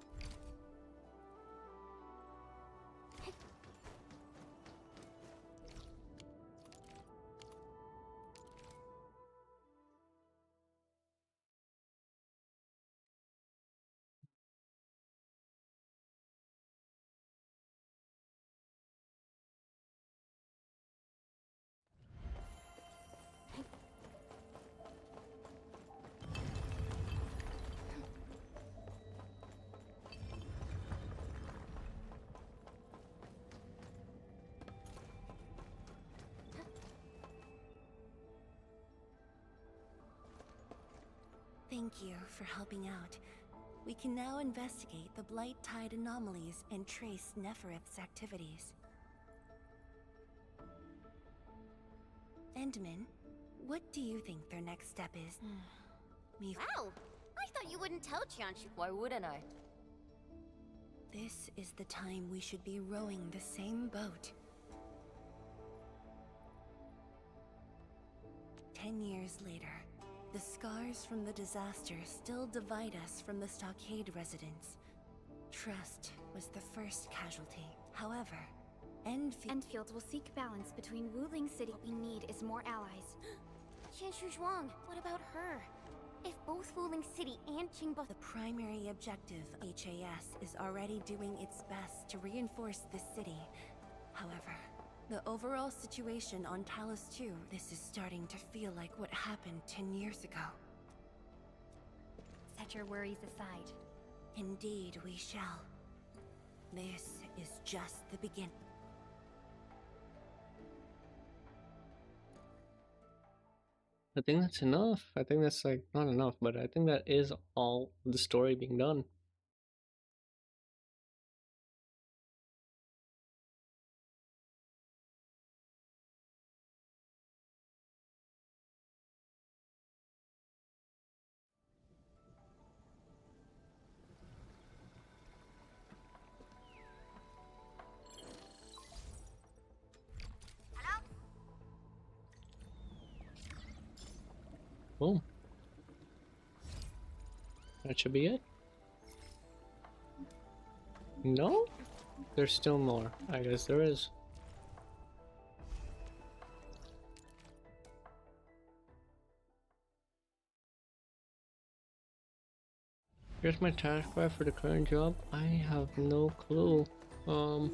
Thank you for helping out. We can now investigate the Blight Tide anomalies and trace Neferith's activities. Endman, what do you think their next step is? Wow! I thought you wouldn't tell Qianxu. Why wouldn't I? This is the time we should be rowing the same boat. 10 years later, the scars from the disaster still divide us from the stockade residents. Trust was the first casualty. However, Enfield will seek balance between Wuling City. What we need is more allies. Qianxu Zhuang, what about her? If both Wuling City and Qingbo... The primary objective of HAS is already doing its best to reinforce this city. However, the overall situation on Talos 2, this is starting to feel like what happened 10 years ago. Set your worries aside. Indeed, we shall. This is just the beginning. I think that's enough. I think that's like not enough, but I think that is all the story being done. Boom. That should be it. No? There's still more. I guess there is. Here's my task bar for the current job. I have no clue. Another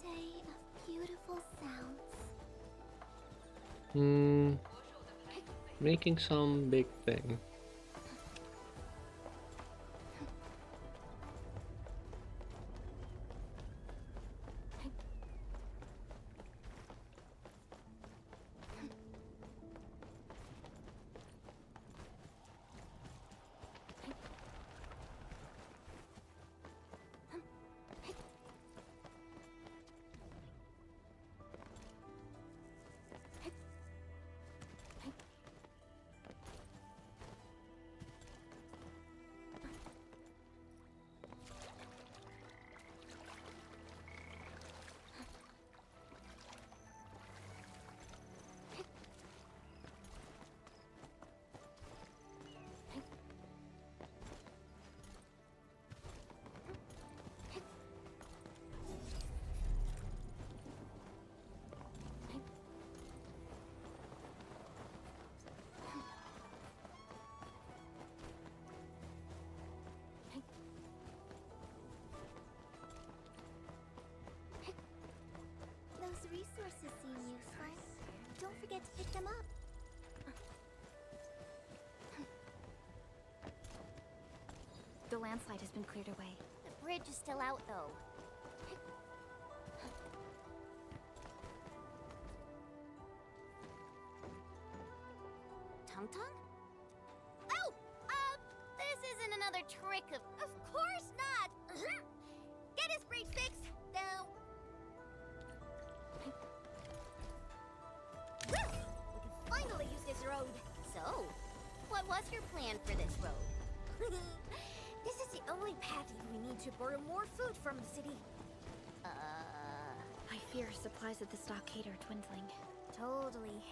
day of beautiful sounds. Making some big thing. Those resources seem useful. Don't forget to pick them up. The landslide has been cleared away. The bridge is still out, though. Tung Tung? Oh! This isn't another trick of... Of course not! Get his bridge fixed, though. We can finally use this road. So, what was your plan for this road? This is the only path we need to borrow more food from the city. I fear supplies at the stockade are dwindling. Totally.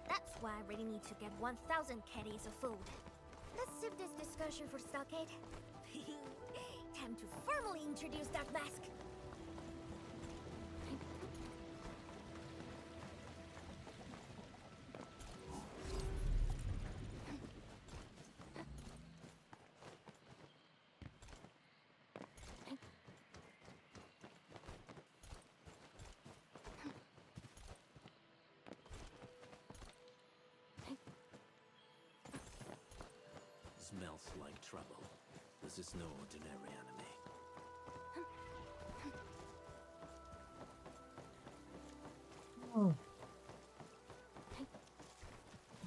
That's why I really need to get 1,000 caddies of food. Let's save this discussion for stockade. Time to formally introduce that mask. Smells like trouble. This is no ordinary enemy.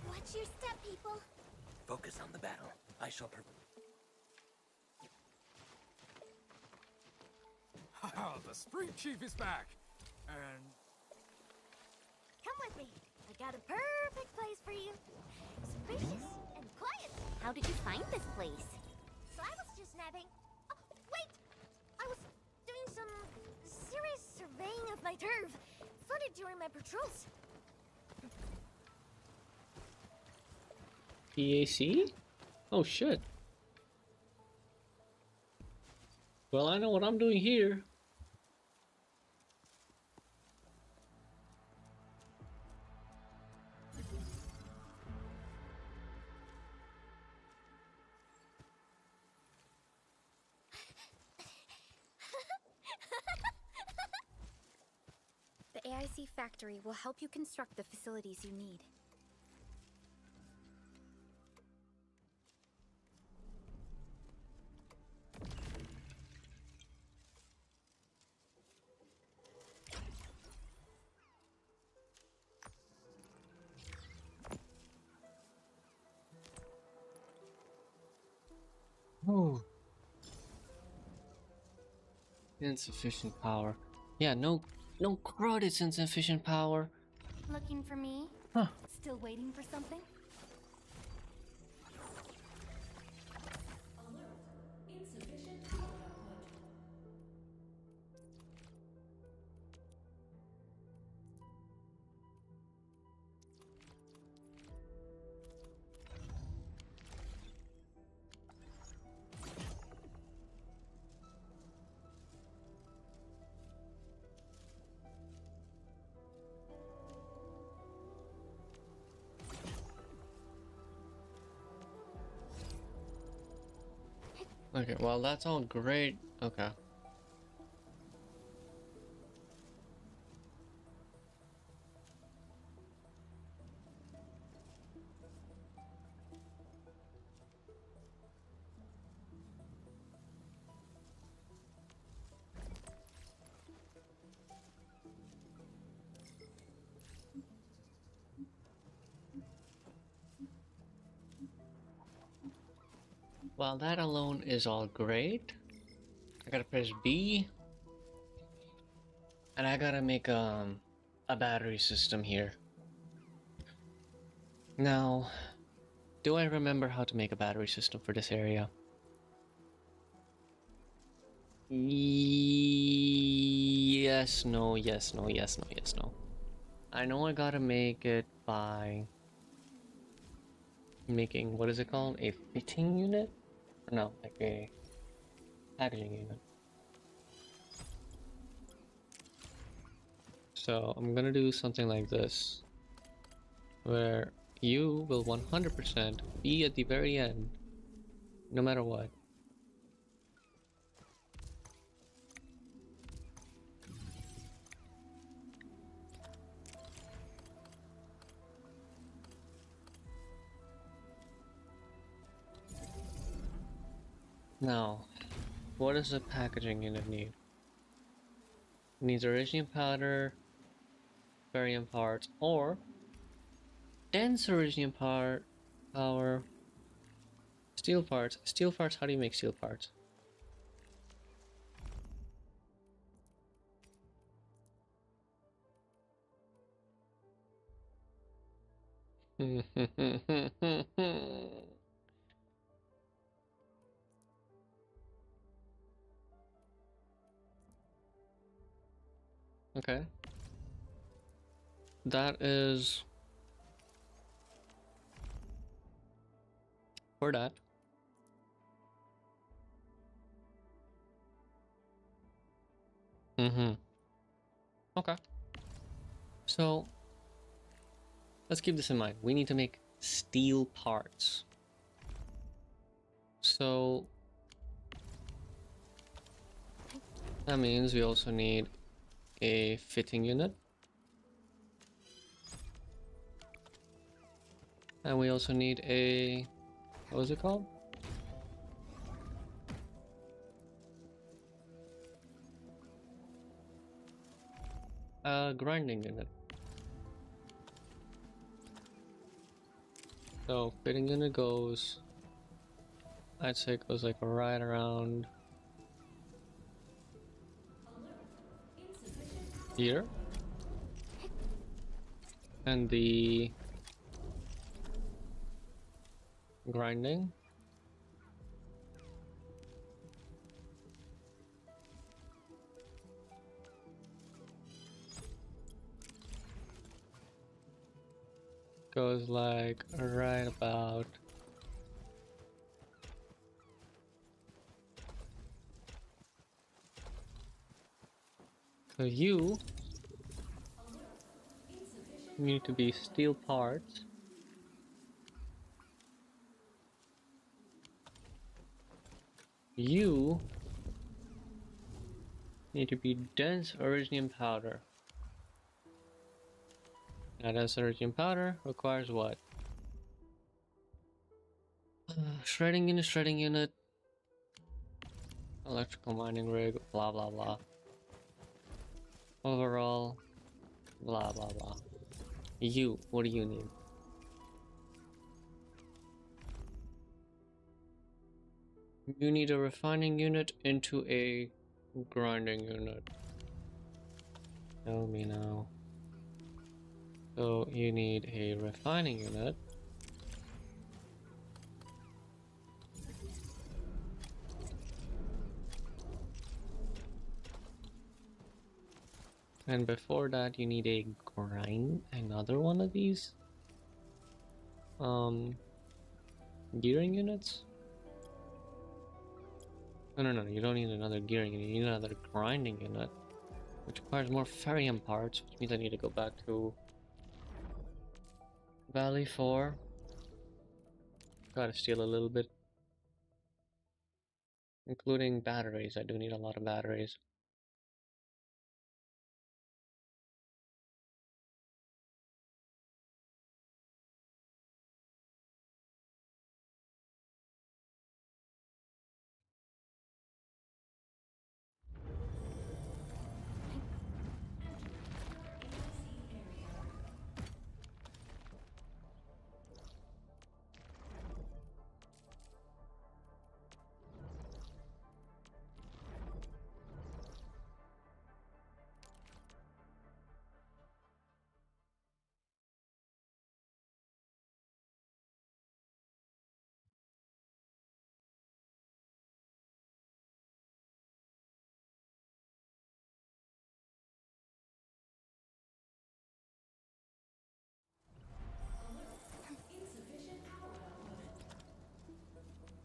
Watch your step, people. Focus on the battle. I shall The Street Chief is back! And... Come with me. I got a perfect place for you. Spacious and quiet. How did you find this place? So I was just napping. Oh, wait! I was doing some serious surveying of my turf. Found it during my patrols. PAC? Oh shit. Well, I know what I'm doing here. The AIC factory will help you construct the facilities you need. Insufficient power. Yeah, no crud, it's insufficient power. Looking for me? Huh. Still waiting for something? Insufficient power output. Okay, well, that's all great. Okay. Well, that alone is all great. I gotta press B. And I gotta make a battery system here. Now, do I remember how to make a battery system for this area? Yes, no, yes, no, yes, no, yes, no. I know I gotta make it by making, what is it called? A fitting unit? No, like a packaging unit. So I'm gonna do something like this, where you will 100% be at the very end, no matter what. Now, what does a packaging unit need? It needs iridium powder, barium parts, or dense iridium power, steel parts. Steel parts, how do you make steel parts? Okay. That is for that. Okay. So let's keep this in mind. We need to make steel parts. So that means we also need a fitting unit. And we also need a, what was it called? A grinding unit. So fitting unit goes, I'd say it goes like right around here. And the grinding goes like right about so you need to be steel parts. You need to be dense iridium powder. Now dense iridium powder requires what? Shredding unit, electrical mining rig, blah blah blah. Overall, blah blah blah. You, what do you need? You need a refining unit into a grinding unit. Tell me now. So you need a refining unit. And before that you need a another one of these gearing units. No, you don't need another gearing unit, you need another grinding unit, which requires more ferrium parts, which means I need to go back to Valley 4. Gotta steal a little bit. Including batteries, I do need a lot of batteries.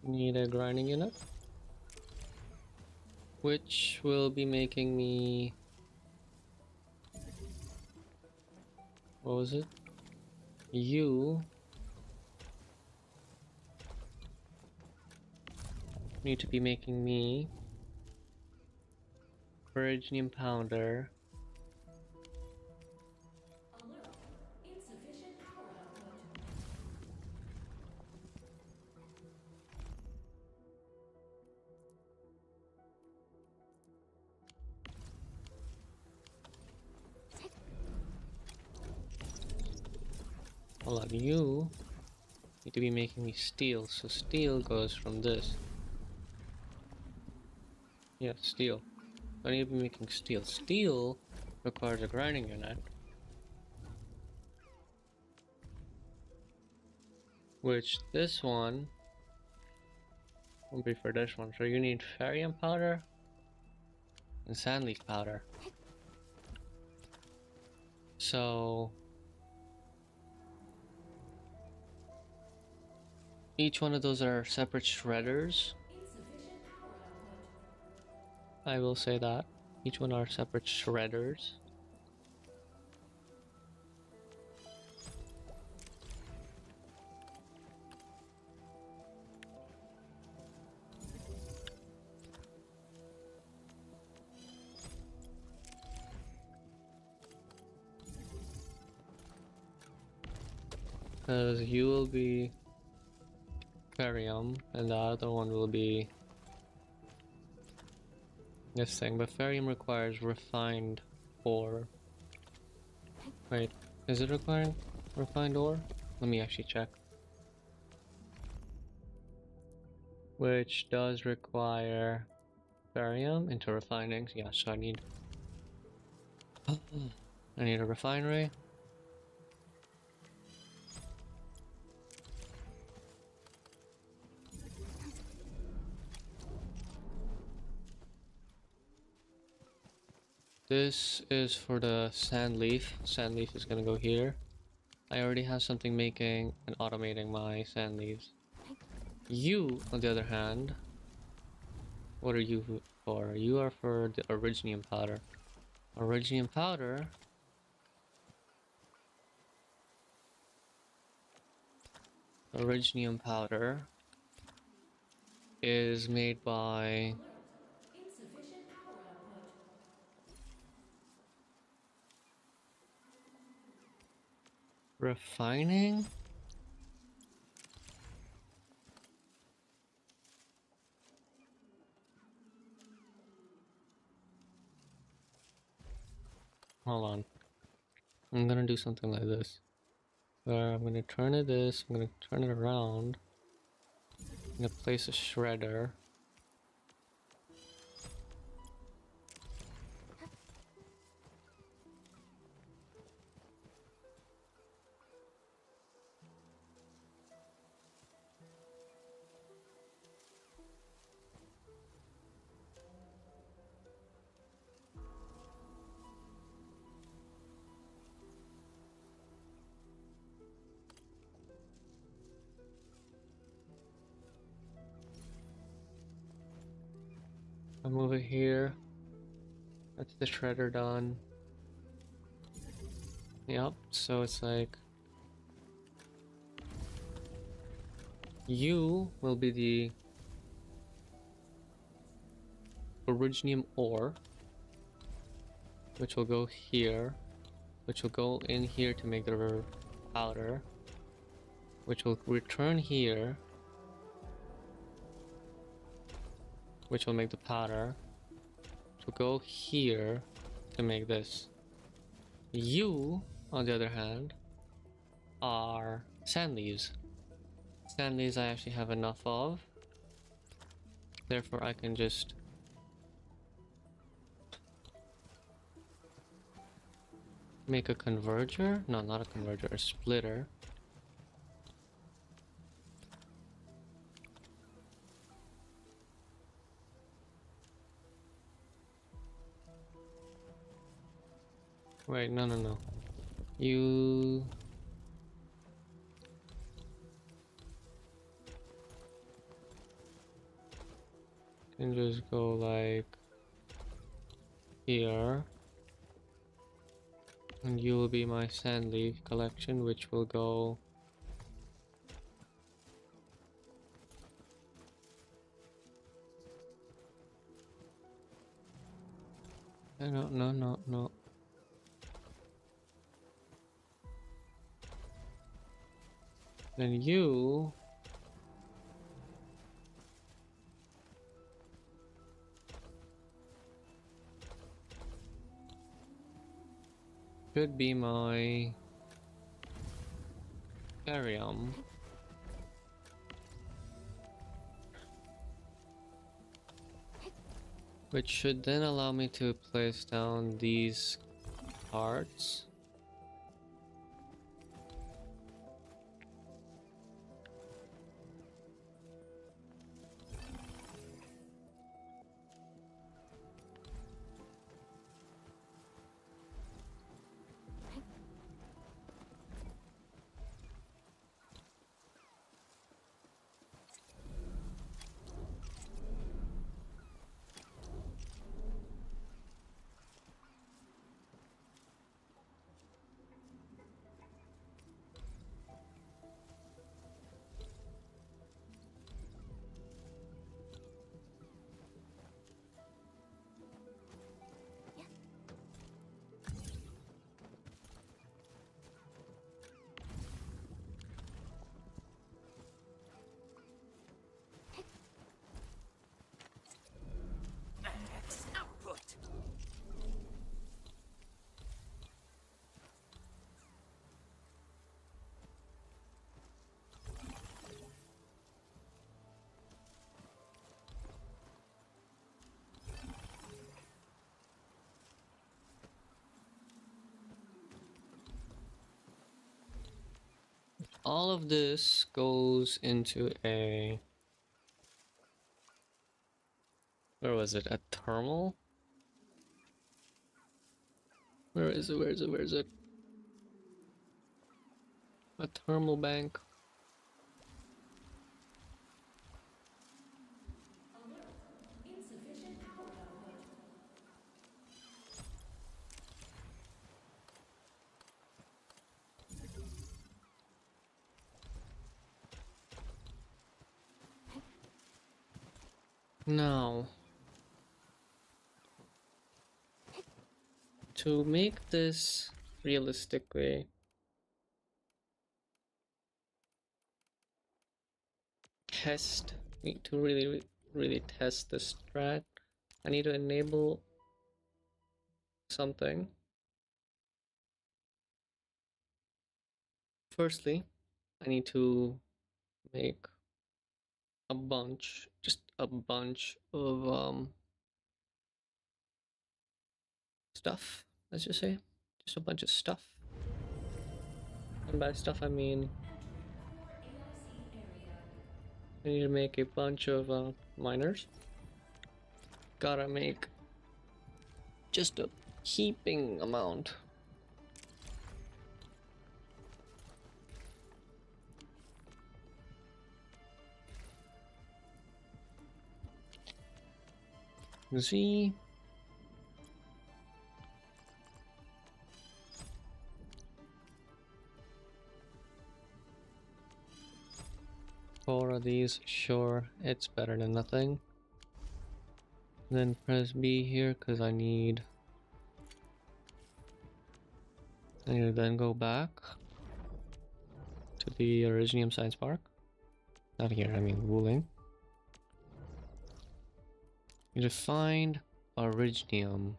Need a grinding unit, which will be making me, what was it? You need to be making me Virginium powder. Hold on, you need to be making me steel, so steel goes from this. Yeah, steel. I need to be making steel. Steel requires a grinding unit, which this one will be for this one. So you need ferrium powder and sandleaf powder. So each one of those are separate shredders. I will say that. Each one are separate shredders. Because you will be ferrium and the other one will be this thing, but ferrium requires refined ore. Wait, is it requiring refined ore? Let me actually check. Which does require ferrium into refining. Yeah, so I need a refinery. This is for the sand leaf. Sand leaf is gonna go here. I already have something making and automating my sand leaves. You, on the other hand, what are you for? You are for the originium powder. Originium powder is made by refining? Hold on. I'm gonna do something like this. Where I'm gonna turn it this, I'm gonna turn it around. I'm gonna place a shredder. move it here. That's the shredder done. Yep, so it's like you will be the originium ore, which will go here, which will go in here to make the powder, which will return here, which will make the powder, which will go here to make this. You, on the other hand, are sand leaves. Sand leaves I actually have enough of, therefore I can just make a converger? No, not a converger, a splitter. Wait, no. You... can just go like here. And you will be my sand leaf collection, which will go no. Then you should be my barium. Which should then allow me to place down these cards. All of this goes into a... where was it? A thermal? Where is it? A thermal bank. Now, to make this realistically need to really test this strat, I need to enable something. Firstly, I need to make just a bunch of stuff, let's just say. Just a bunch of stuff. And by stuff I mean I need to make a bunch of miners. Gotta make just a heaping amount. Z. Four of these, sure, it's better than nothing. Then press B here because I need to then go back to the Originium Science Park. Not here, I mean Wuling. You need to find Originium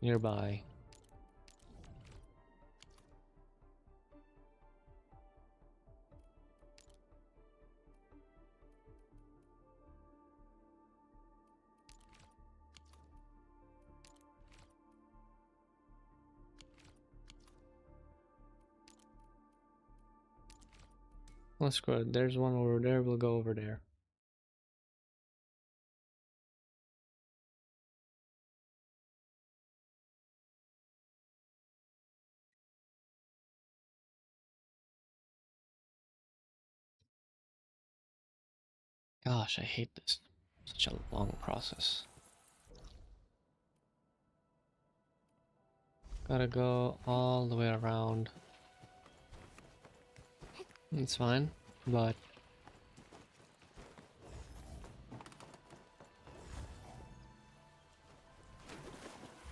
nearby. Well, screw it. There's one over there. We'll go over there. Gosh, I hate this. Such a long process. Gotta go all the way around. It's fine, but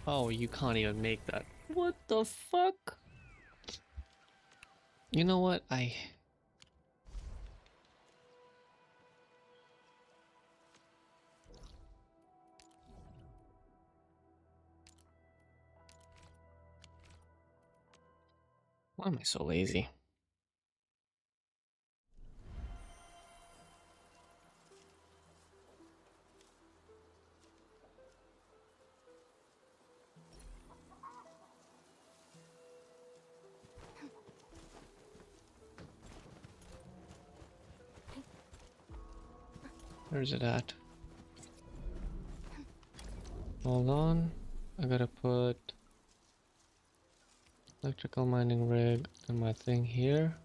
oh, you can't even make that. What the fuck? You know what? Why am I so lazy? Where's it at? Hold on. I gotta put electrical mining rig and my thing here.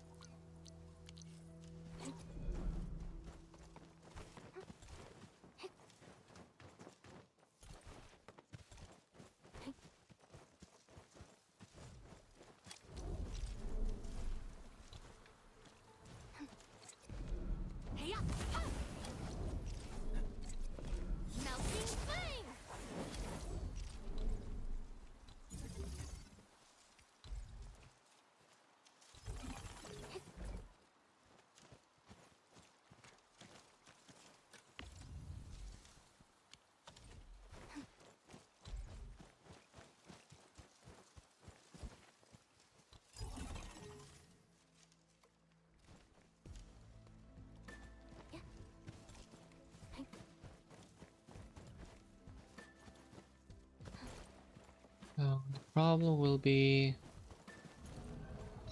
Now, the problem will be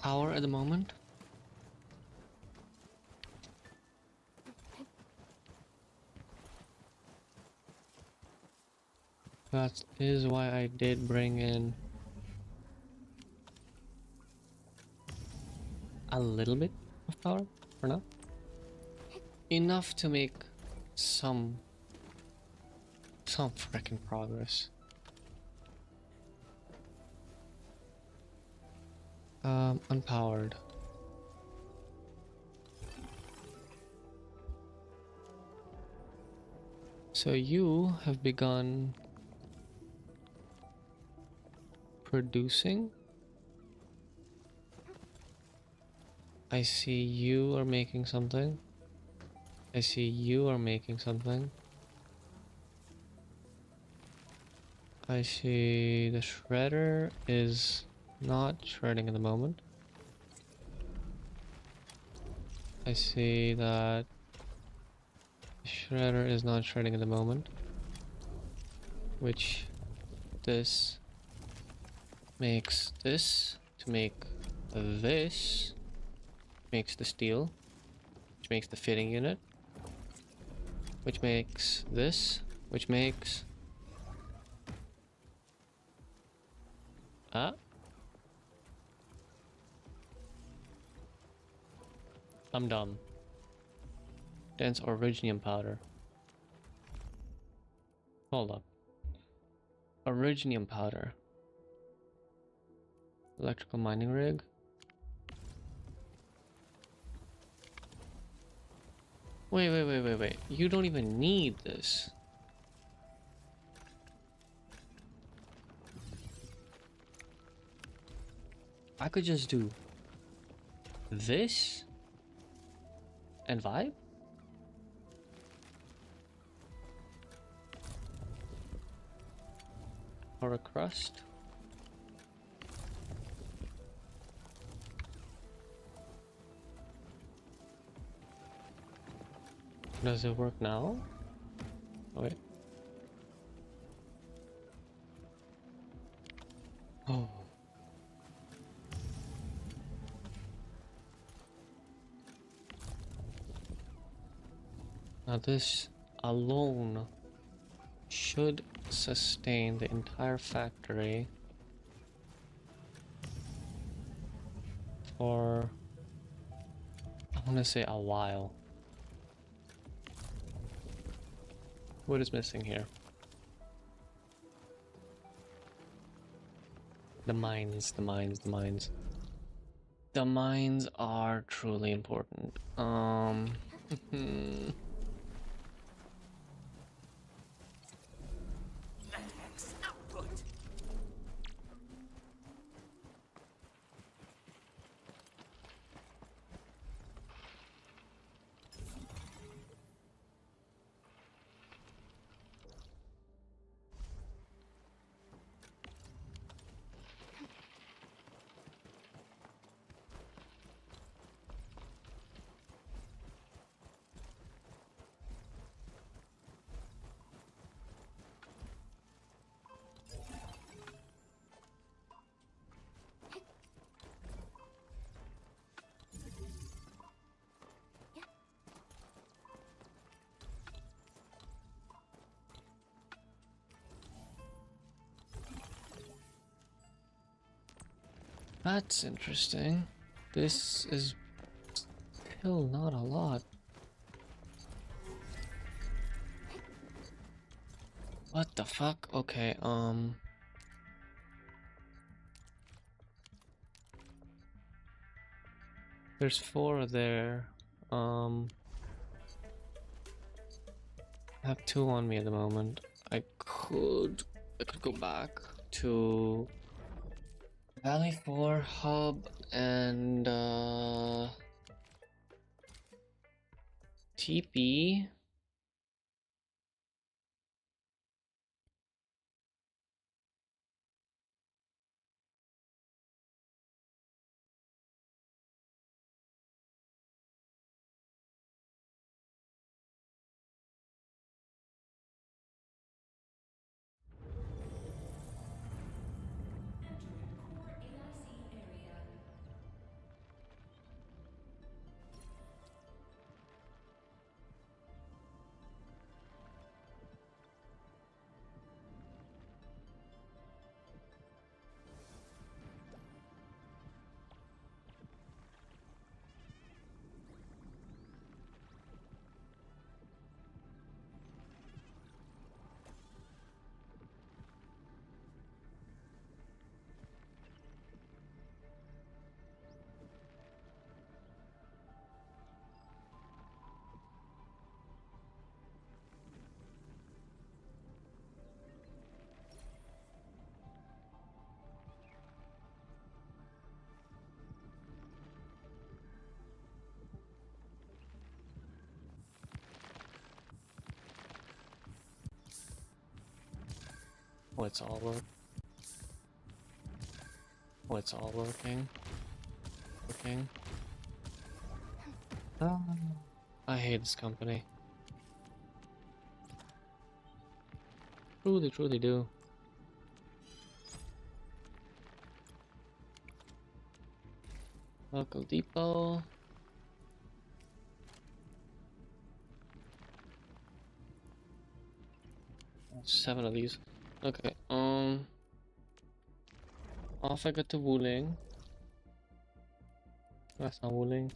power at the moment. That is why I did bring in a little bit of power for now. Enough to make some freaking progress. Unpowered. So you have begun producing. I see you are making something. I see you are making something. I see the shredder is not shredding at the moment. I see that the shredder is not shredding at the moment, which this makes this to make this, makes the steel, which makes the fitting unit, which makes this, which makes I'm dumb. Dense originium powder. Hold up. Originium powder. Electrical mining rig. Wait. You don't even need this. I could just do this and vibe? Or a crust? Does it work now? Oh, wait. Oh. Now this alone should sustain the entire factory for, I want to say, a while. What is missing here? The mines. The mines are truly important. Max output. That's interesting. This is still not a lot. What the fuck? Okay, there's 4 there. I have 2 on me at the moment. I could go back to Valley 4 hub and TP. Oh, it's all working. Oh, I hate this company. Truly do. Local depot. Seven of these. Okay, off I got to Wuling. That's not Wuling.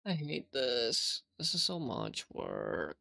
I hate this. This is so much work.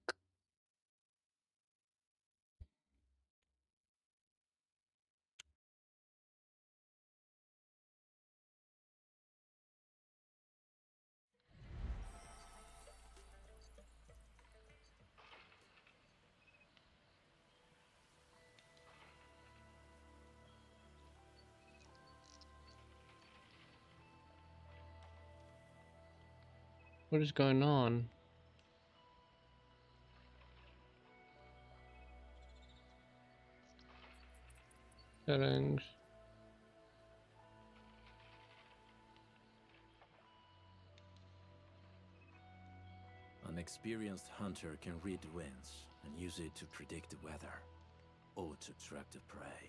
What is going on? Settings. An experienced hunter can read the winds and use it to predict the weather, or to track the prey.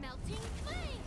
Melting flame!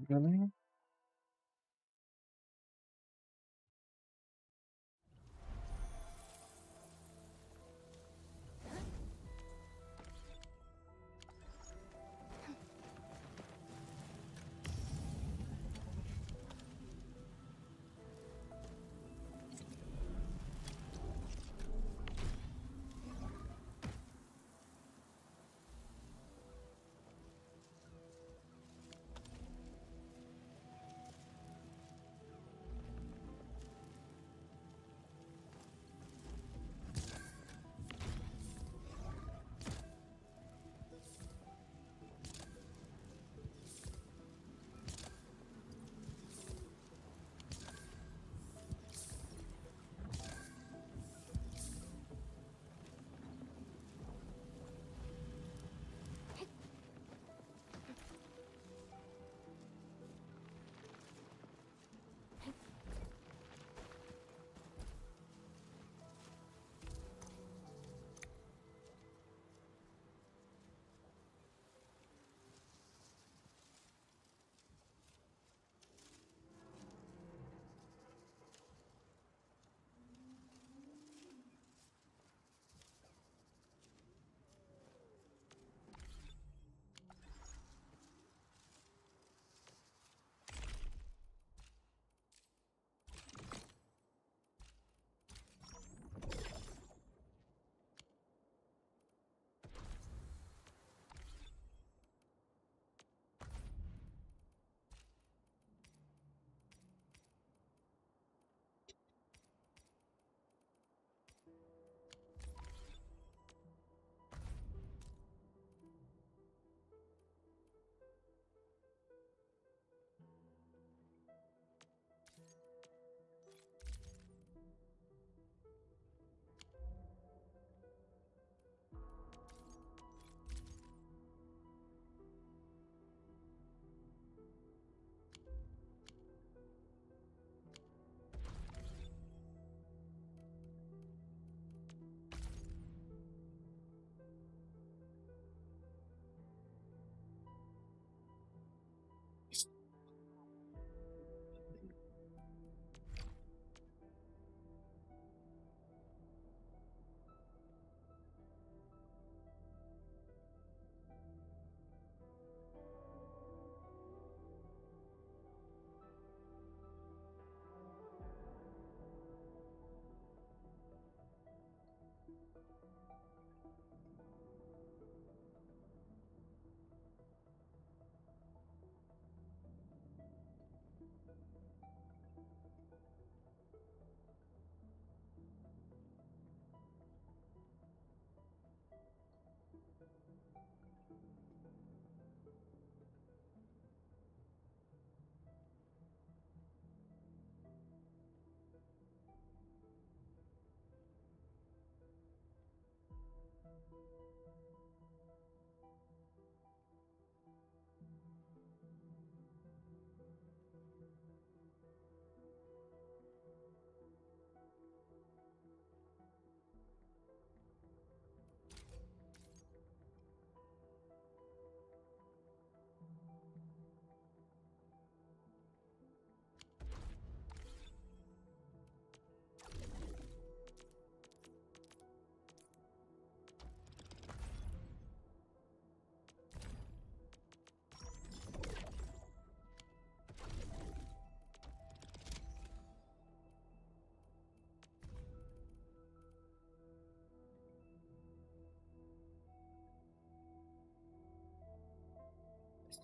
Really?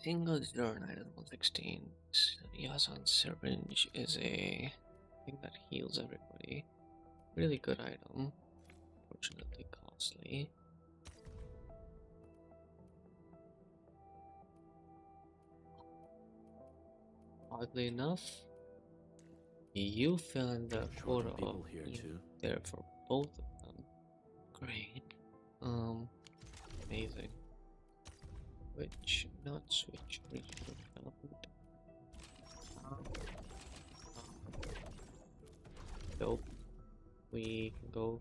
Single Zero Knight at 116. Yazan Syringe is a thing that heals everybody. Really good item. Fortunately costly. Oddly enough, you fill in the photo people here too. there for both of them. Great. Amazing. Switch, not switch, regional development. Dope. We can go